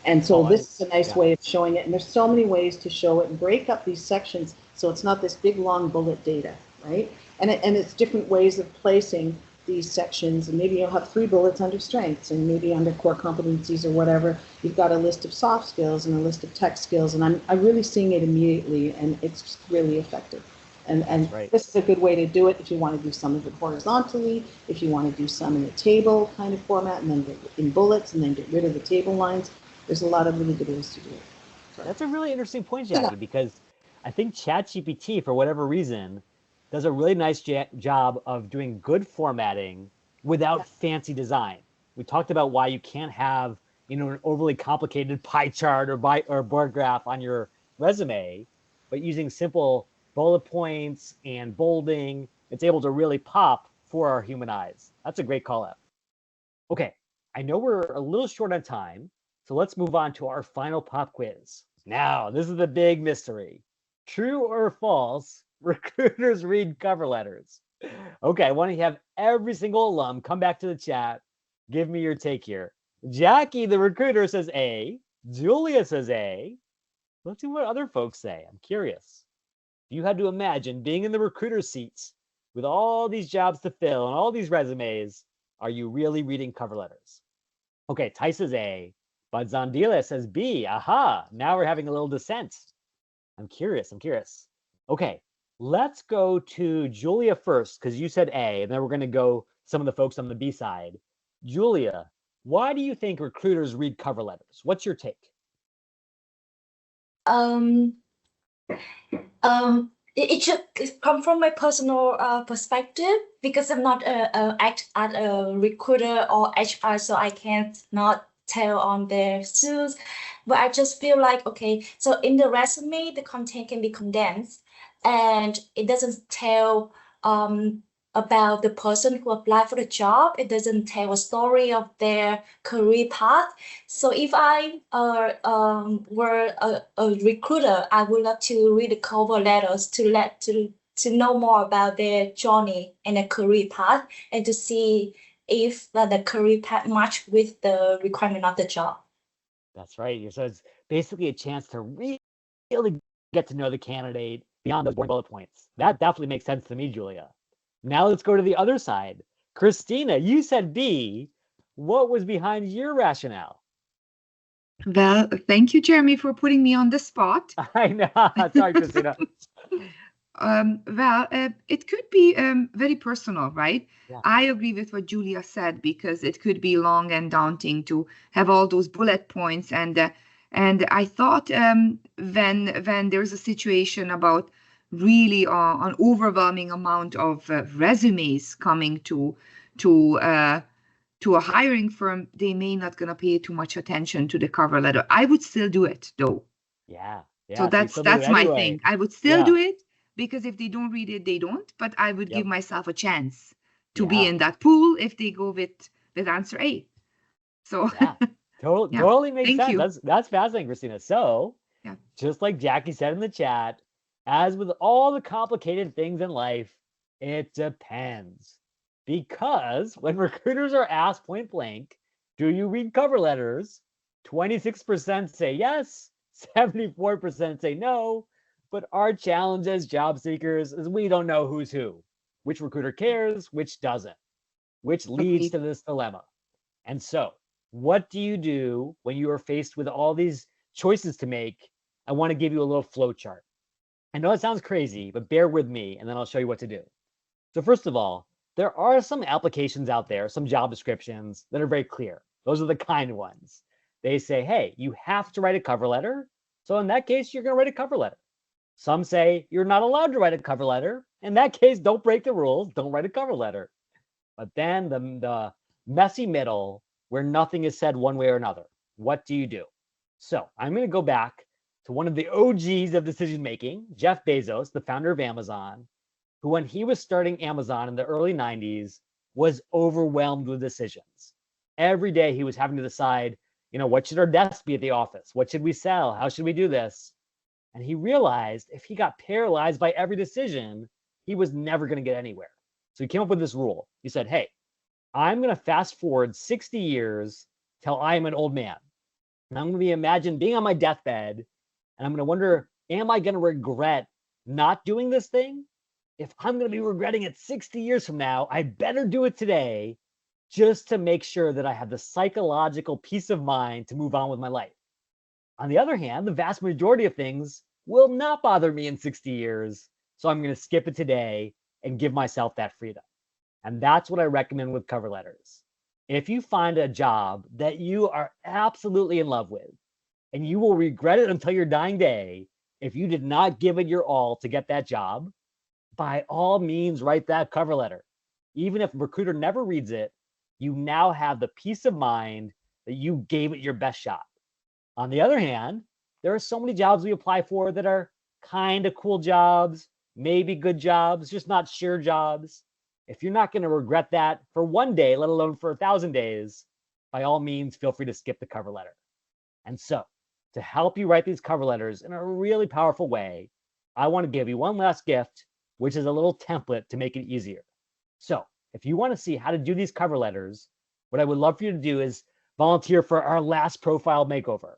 And so this is a nice way of showing it. And there's so many ways to show it and break up these sections so it's not this big, long bullet data, right? And it's different ways of placing these sections. And maybe you'll have 3 bullets under strengths, and maybe under core competencies or whatever, you've got a list of soft skills and a list of tech skills. And I'm really seeing it immediately, and it's just really effective. And This is a good way to do it if you want to do some of it horizontally, if you want to do some in a table kind of format, and then get in bullets, and then get rid of the table lines. There's a lot of really good ways to do it. That's a really interesting point, Jackie, because I think ChatGPT, for whatever reason, does a really nice job of doing good formatting without fancy design. We talked about why you can't have, an overly complicated pie chart or bar graph on your resume, but using simple bullet points and bolding, it's able to really pop for our human eyes. That's a great call out. Okay, I know we're a little short on time, so let's move on to our final pop quiz. Now, this is the big mystery. True or false, recruiters read cover letters? Okay, I want to have every single alum come back to the chat. Give me your take here. Jackie, the recruiter, says A. Julia says A. Let's see what other folks say. I'm curious. If you had to imagine being in the recruiter seats with all these jobs to fill and all these resumes, are you really reading cover letters? Okay, Ty says A. But Zandila says B. Aha, now we're having a little dissent. I'm curious. Okay, let's go to Julia first, because you said A, and then we're going to go some of the folks on the B side. Julia, why do you think recruiters read cover letters? What's your take? It should come from my personal perspective, because I'm not act as a recruiter or HR, so I can't not tell on their suits. But I just feel like, okay, so in the resume, the content can be condensed, and it doesn't tell about the person who applied for the job. It doesn't tell a story of their career path. So if I were a recruiter, I would love to read the cover letters to know more about their journey and their career path, and to see if the career path match with the requirement of the job. That's right. So it's basically a chance to really get to know the candidate beyond those boring bullet points. That definitely makes sense to me, Julia. Now let's go to the other side. Christina, you said B. What was behind your rationale? Well, thank you, Jeremy, for putting me on the spot. I know. Sorry, Christina. It could be very personal, right? Yeah. I agree with what Julia said, because it could be long and daunting to have all those bullet points. And I thought when there's a situation about really an overwhelming amount of resumes coming to to a hiring firm, they may not gonna pay too much attention to the cover letter. I would still do it though. Yeah. So Yeah. that's my thing. I would still Yeah. do it, because if they don't read it, they don't. But I would give Yep. myself a chance to be Yeah. in that pool if they go with answer A. So Yeah. Yeah. Totally makes Thank sense. you. That's fascinating, Christina. So, Yeah. just like Jackie said in the chat, as with all the complicated things in life, it depends. Because when recruiters are asked point blank, do you read cover letters? 26% say yes, 74% say no. But our challenge as job seekers is we don't know who's who, which recruiter cares, which doesn't, which leads Agreed. to this dilemma. And so, what do you do when you are faced with all these choices to make? I want to give you a little flow chart. I know it sounds crazy, but bear with me and then I'll show you what to do. So, first of all, there are some applications out there, some job descriptions that are very clear. Those are the kind ones. They say, hey, you have to write a cover letter. So, in that case, you're going to write a cover letter. Some say you're not allowed to write a cover letter. In that case, don't break the rules, don't write a cover letter. But then the messy middle where nothing is said one way or another. What do you do? So I'm going to go back to one of the OGs of decision making, Jeff Bezos, the founder of Amazon, who when he was starting Amazon in the early 90s was overwhelmed with decisions. Every day he was having to decide, what should our desk be at the office? What should we sell? How should we do this? And he realized if he got paralyzed by every decision, he was never going to get anywhere. So he came up with this rule. He said, hey, I'm going to fast forward 60 years till I am an old man. And I'm going to imagine being on my deathbed. And I'm going to wonder, am I going to regret not doing this thing? If I'm going to be regretting it 60 years from now, I better do it today just to make sure that I have the psychological peace of mind to move on with my life. On the other hand, the vast majority of things will not bother me in 60 years. So I'm going to skip it today and give myself that freedom. And that's what I recommend with cover letters. If you find a job that you are absolutely in love with, and you will regret it until your dying day, if you did not give it your all to get that job, by all means, write that cover letter. Even if a recruiter never reads it, you now have the peace of mind that you gave it your best shot. On the other hand, there are so many jobs we apply for that are kind of cool jobs, maybe good jobs, just not sure jobs. If you're not going to regret that for one day, let alone for 1,000 days, by all means, feel free to skip the cover letter. And so, to help you write these cover letters in a really powerful way, I want to give you one last gift, which is a little template to make it easier. So, if you want to see how to do these cover letters, what I would love for you to do is volunteer for our last profile makeover.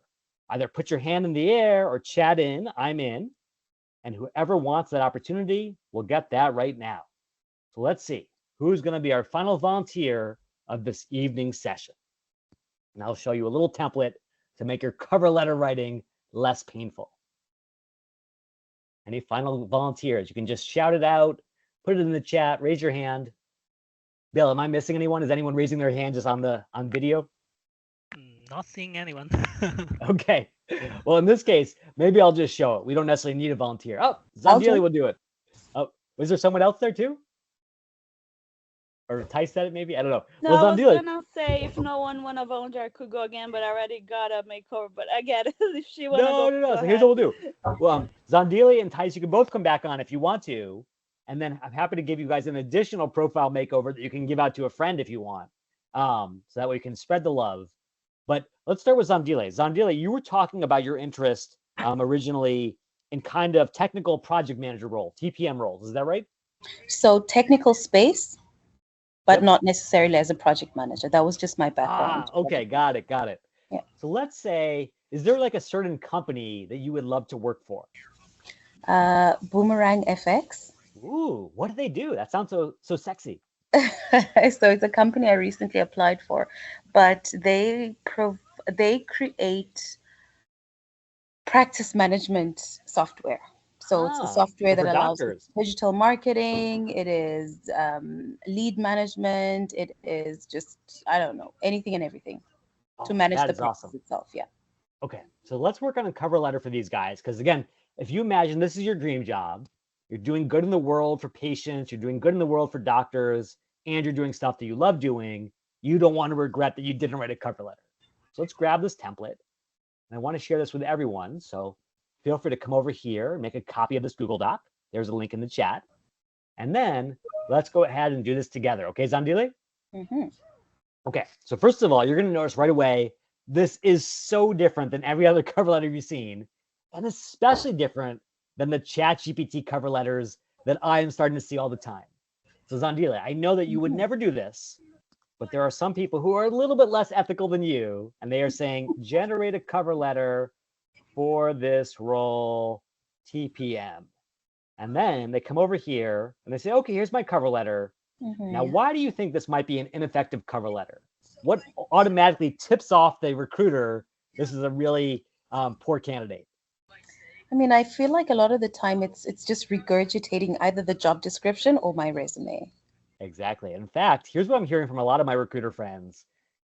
Either put your hand in the air or chat in, I'm in, and whoever wants that opportunity will get that right now. So let's see who's going to be our final volunteer of this evening session. And I'll show you a little template to make your cover letter writing less painful. Any final volunteers? You can just shout it out, put it in the chat, raise your hand. Bill, am I missing anyone? Is anyone raising their hand just on video? Not seeing anyone. Okay. Well, in this case, maybe I'll just show it. We don't necessarily need a volunteer. Oh, Zandili will do it. Oh, was there someone else there too? Or Ty said it maybe? I don't know. No, Well, I was Zandili, gonna say if no one wanna volunteer, I could go again, but I already got a makeover. But I get it. If she wanna go, no. go So here's ahead. what we'll do. Well, Zandili and Tice, you can both come back on if you want to. And then I'm happy to give you guys an additional profile makeover that you can give out to a friend if you want. So that way you can spread the love. But let's start with Zandili. Zandili, you were talking about your interest originally in kind of technical project manager role, TPM roles. Is that right? So technical space, but Yep. not necessarily as a project manager. That was just my background. Okay, got it. Yeah. So let's say, is there like a certain company that you would love to work for? Boomerang FX. Ooh, what do they do? That sounds so sexy. So it's a company I recently applied for, but they create practice management software. So it's a software so that for allows doctors. digital marketing. It is lead management. It is just, I don't know, anything and everything to manage that the is process awesome. itself. Yeah. Okay, so let's work on a cover letter for these guys. Because again, if you imagine this is your dream job, you're doing good in the world for patients, you're doing good in the world for doctors, and you're doing stuff that you love doing, you don't want to regret that you didn't write a cover letter. So let's grab this template. And I want to share this with everyone. So feel free to come over here and make a copy of this Google Doc. There's a link in the chat. And then let's go ahead and do this together. Okay, Zandile? Okay, so first of all, you're going to notice right away, this is so different than every other cover letter you've seen, and especially different than the ChatGPT cover letters that I am starting to see all the time. So Zandile, I know that you would never do this, but there are some people who are a little bit less ethical than you, and they are saying, generate a cover letter for this role, TPM. And then they come over here and they say, okay, here's my cover letter. Now, why do you think this might be an ineffective cover letter? What automatically tips off the recruiter this is a really poor candidate? I mean, I feel like a lot of the time it's just regurgitating either the job description or my resume. Exactly. In fact, here's what I'm hearing from a lot of my recruiter friends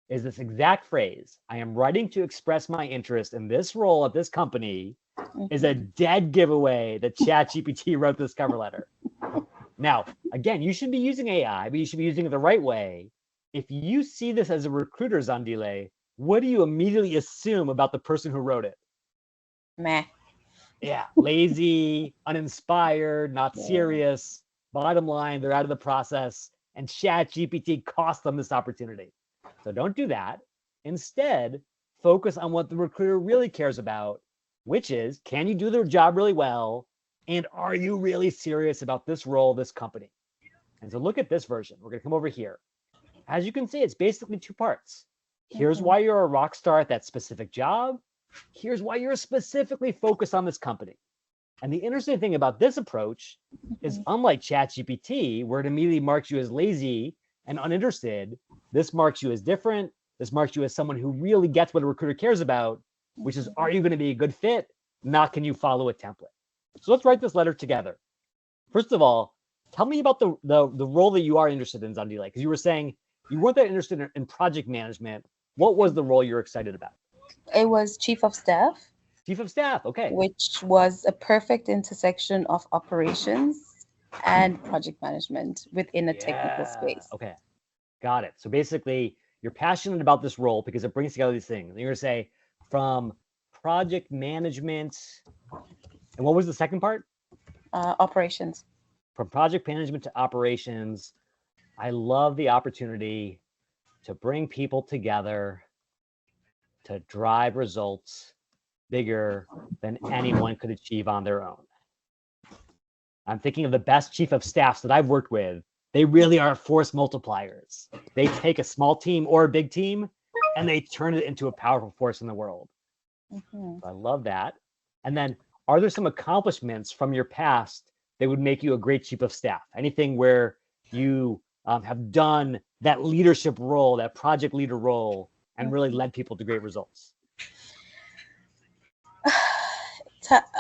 is this exact phrase: I am writing to express my interest in this role at this company, is a dead giveaway that ChatGPT wrote this cover letter. Now, again, you should be using AI, but you should be using it the right way. If you see this as a recruiter, Zandile, what do you immediately assume about the person who wrote it? Meh. Yeah, lazy, uninspired, not serious. Bottom line, they're out of the process, and ChatGPT cost them this opportunity. So don't do that. Instead, focus on what the recruiter really cares about, which is, can you do their job really well? And are you really serious about this role, this company? And so look at this version. We're going to come over here. As you can see, it's basically two parts. Here's why you're a rock star at that specific job. Here's why you're specifically focused on this company. And the interesting thing about this approach is, unlike ChatGPT, where it immediately marks you as lazy and uninterested, this marks you as different. This marks you as someone who really gets what a recruiter cares about, which is, are you going to be a good fit? Not can you follow a template? So let's write this letter together. First of all, tell me about the role that you are interested in, Zandile, because you were saying you weren't that interested in project management. What was the role you're excited about? It was chief of staff. Chief of staff, okay. Which was a perfect intersection of operations and project management within a technical space. Okay, got it. So basically, you're passionate about this role because it brings together these things. And you're going to say, from project management, and what was the second part? Operations. From project management to operations, I love the opportunity to bring people together to drive results bigger than anyone could achieve on their own. I'm thinking of the best chief of staffs that I've worked with. They really are force multipliers. They take a small team or a big team and they turn it into a powerful force in the world. So I love that. And then, are there some accomplishments from your past that would make you a great chief of staff? Anything where you have done that leadership role, that project leader role, and really led people to great results?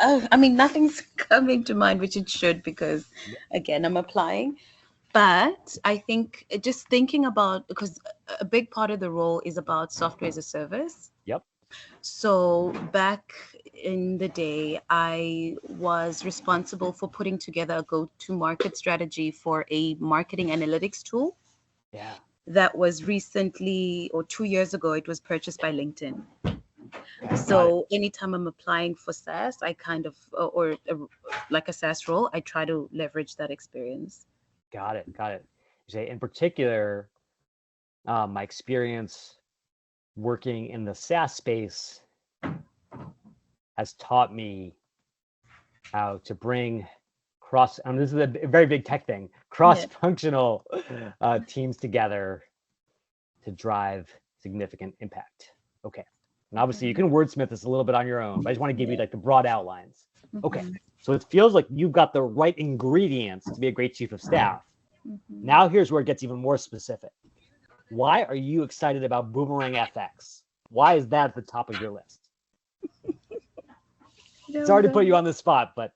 I mean, nothing's coming to mind, which it should, because again, I'm applying. But I think just thinking about, because a big part of the role is about software as a service. Yep. So back in the day, I was responsible for putting together a go-to-market strategy for a marketing analytics tool. Yeah. That was recently, or 2 years ago, it was purchased by LinkedIn. So anytime I'm applying for SaaS, I kind of, or like a SaaS role, I try to leverage that experience. Got it. You say, in particular, my experience working in the SaaS space has taught me how to bring this is a very big tech thing, cross-functional teams together to drive significant impact. Okay. And obviously you can wordsmith this a little bit on your own, but I just want to give you like the broad outlines. Okay. So it feels like you've got the right ingredients to be a great chief of staff. Now here's where it gets even more specific. Why are you excited about Boomerang FX? Why is that at the top of your list? Sorry to put you on the spot, but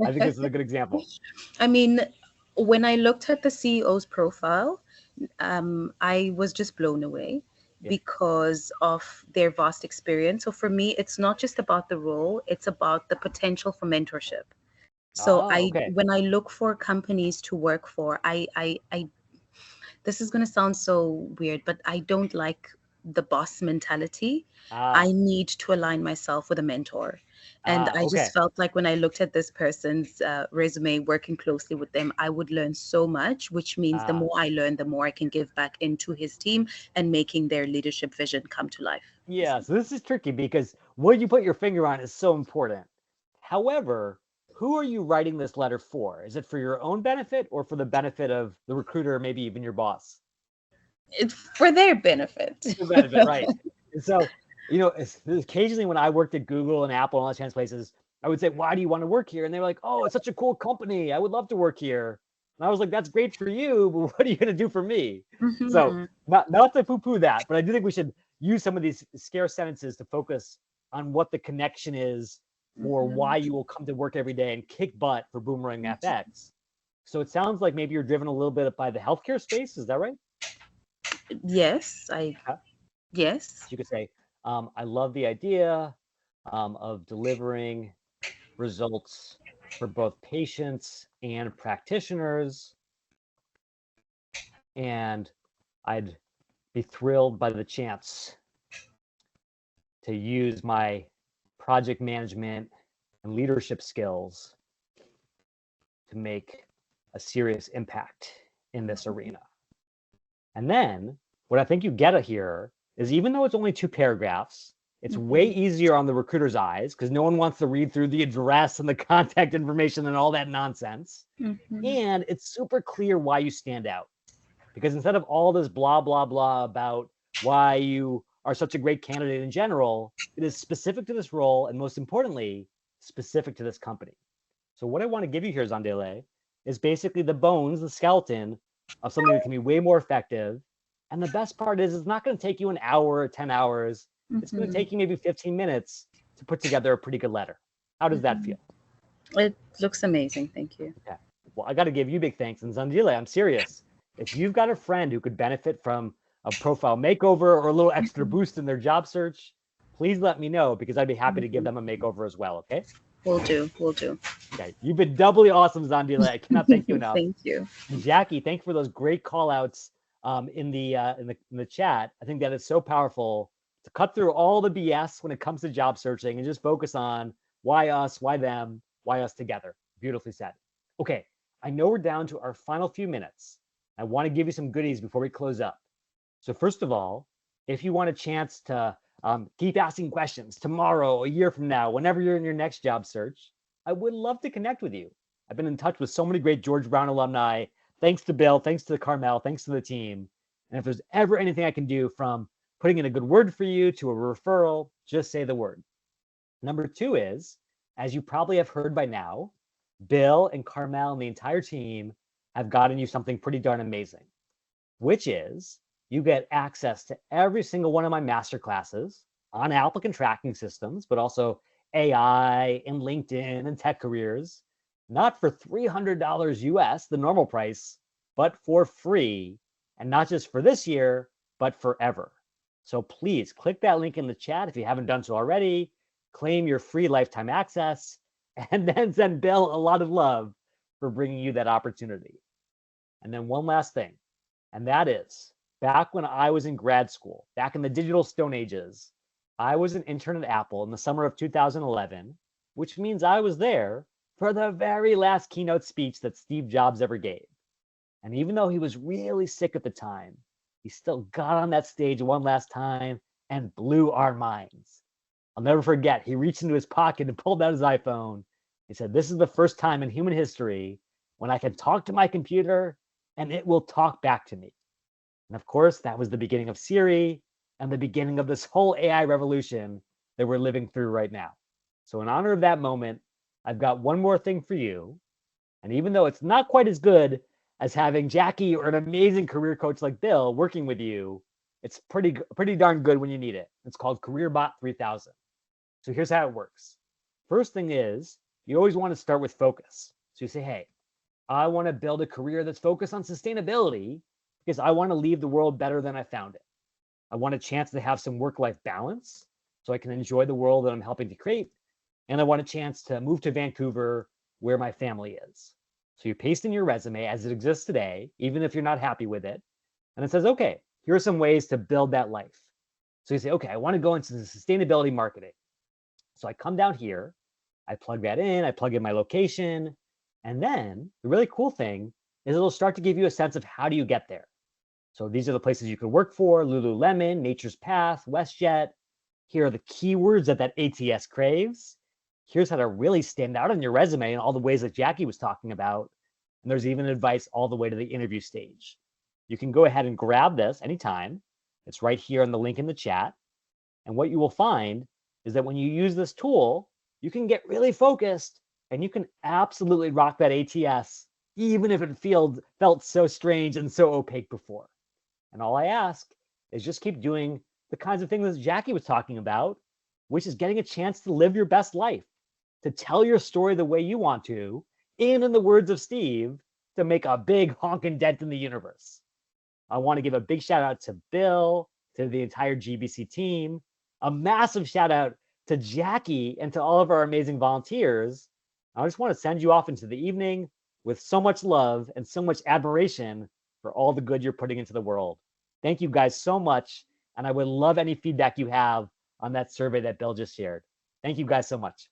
I think this is a good example. I mean, when I looked at the CEO's profile, I was just blown away because of their vast experience. So for me, it's not just about the role, it's about the potential for mentorship. So when I look for companies to work for, this is going to sound so weird, but I don't like the boss mentality. Ah, I need to align myself with a mentor. And I okay. just felt like when I looked at this person's resume, working closely with them, I would learn so much, which means the Ah, more I learn, the more I can give back into his team and making their leadership vision come to life. yeah. So this is tricky because what you put your finger on is so important. However, who are you writing this letter for? Is it for your own benefit or for the benefit of the recruiter, or maybe even your boss? It's for their benefit. The benefit, right? And so, occasionally when I worked at Google and Apple and all those kinds of places, I would say, "Why do you want to work here?" And they were like, "Oh, it's such a cool company. I would love to work here." And I was like, "That's great for you, but what are you going to do for me?" So, Mhm. not to poo-poo that, but I do think we should use some of these scarce sentences to focus on what the connection is for why you will come to work every day and kick butt for Boomerang FX. So it sounds like maybe you're driven a little bit by the healthcare space. Is that right? Yes, Yeah. yes. So you could say, I love the idea of delivering results for both patients and practitioners. And I'd be thrilled by the chance to use my project management and leadership skills to make a serious impact in this arena. And then what I think you get here is, even though it's only 2 paragraphs, it's way easier on the recruiter's eyes because no one wants to read through the address and the contact information and all that nonsense. Mhm. And it's super clear why you stand out. Because instead of all this blah, blah, blah about why you are such a great candidate in general, it is specific to this role and, most importantly, specific to this company. So what I want to give you here, Zandele, is basically the bones, the skeleton of something that can be way more effective. And the best part is, it's not going to take you an hour or 10 hours. It's going to take you maybe 15 minutes to put together a pretty good letter. How does that feel? It looks amazing. Thank you. Okay. Well, I got to give you big thanks. And Zandile, I'm serious. If you've got a friend who could benefit from a profile makeover or a little extra boost in their job search, please let me know, because I'd be happy to give them a makeover as well. Okay. We'll do. We'll do. Okay. You've been doubly awesome, Zandile. I cannot thank you enough. Thank you. And Jackie, thank you for those great call outs in the chat. I think that is so powerful to cut through all the BS when it comes to job searching and just focus on why us, why them, why us together. Beautifully said. Okay, I know we're down to our final few minutes. I want to give you some goodies before we close up. So first of all, if you want a chance to keep asking questions tomorrow, a year from now, whenever you're in your next job search, I would love to connect with you. I've been in touch with so many great George Brown alumni. Thanks to Bill, thanks to Carmel, thanks to the team. And if there's ever anything I can do, from putting in a good word for you to a referral, just say the word. Number 2 is, as you probably have heard by now, Bill and Carmel and the entire team have gotten you something pretty darn amazing, which is you get access to every single one of my masterclasses on applicant tracking systems, but also AI and LinkedIn and tech careers, not for $300 US, the normal price, but for free. And not just for this year, but forever. So please click that link in the chat if you haven't done so already, claim your free lifetime access, and then send Bill a lot of love for bringing you that opportunity. And then one last thing, and that is, back when I was in grad school, back in the digital stone ages, I was an intern at Apple in the summer of 2011, which means I was there for the very last keynote speech that Steve Jobs ever gave. And even though he was really sick at the time, he still got on that stage one last time and blew our minds. I'll never forget, he reached into his pocket and pulled out his iPhone. He said, "This is the first time in human history when I can talk to my computer and it will talk back to me." And of course, that was the beginning of Siri and the beginning of this whole AI revolution that we're living through right now. So in honor of that moment, I've got one more thing for you. And even though it's not quite as good as having Jackie or an amazing career coach like Bill working with you, it's pretty darn good when you need it. It's called CareerBot 3000. So here's how it works. First thing is, you always want to start with focus. So you say, hey, I want to build a career that's focused on sustainability because I want to leave the world better than I found it. I want a chance to have some work-life balance so I can enjoy the world that I'm helping to create. And I want a chance to move to Vancouver, where my family is. So you paste in your resume as it exists today, even if you're not happy with it. And it says, okay, here are some ways to build that life. So you say, okay, I want to go into the sustainability marketing. So I come down here, I plug that in, I plug in my location, and then the really cool thing is it'll start to give you a sense of how do you get there. So these are the places you could work for: Lululemon, Nature's Path, WestJet. Here are the keywords that ATS craves. Here's how to really stand out on your resume in all the ways that Jackie was talking about. And there's even advice all the way to the interview stage. You can go ahead and grab this anytime. It's right here in the link in the chat. And what you will find is that when you use this tool, you can get really focused and you can absolutely rock that ATS, even if it felt so strange and so opaque before. And all I ask is just keep doing the kinds of things that Jackie was talking about, which is getting a chance to live your best life, to tell your story the way you want to, and in the words of Steve, to make a big honking dent in the universe. I want to give a big shout out to Bill, to the entire GBC team, a massive shout out to Jackie and to all of our amazing volunteers. I just want to send you off into the evening with so much love and so much admiration for all the good you're putting into the world. Thank you guys so much. And I would love any feedback you have on that survey that Bill just shared. Thank you guys so much.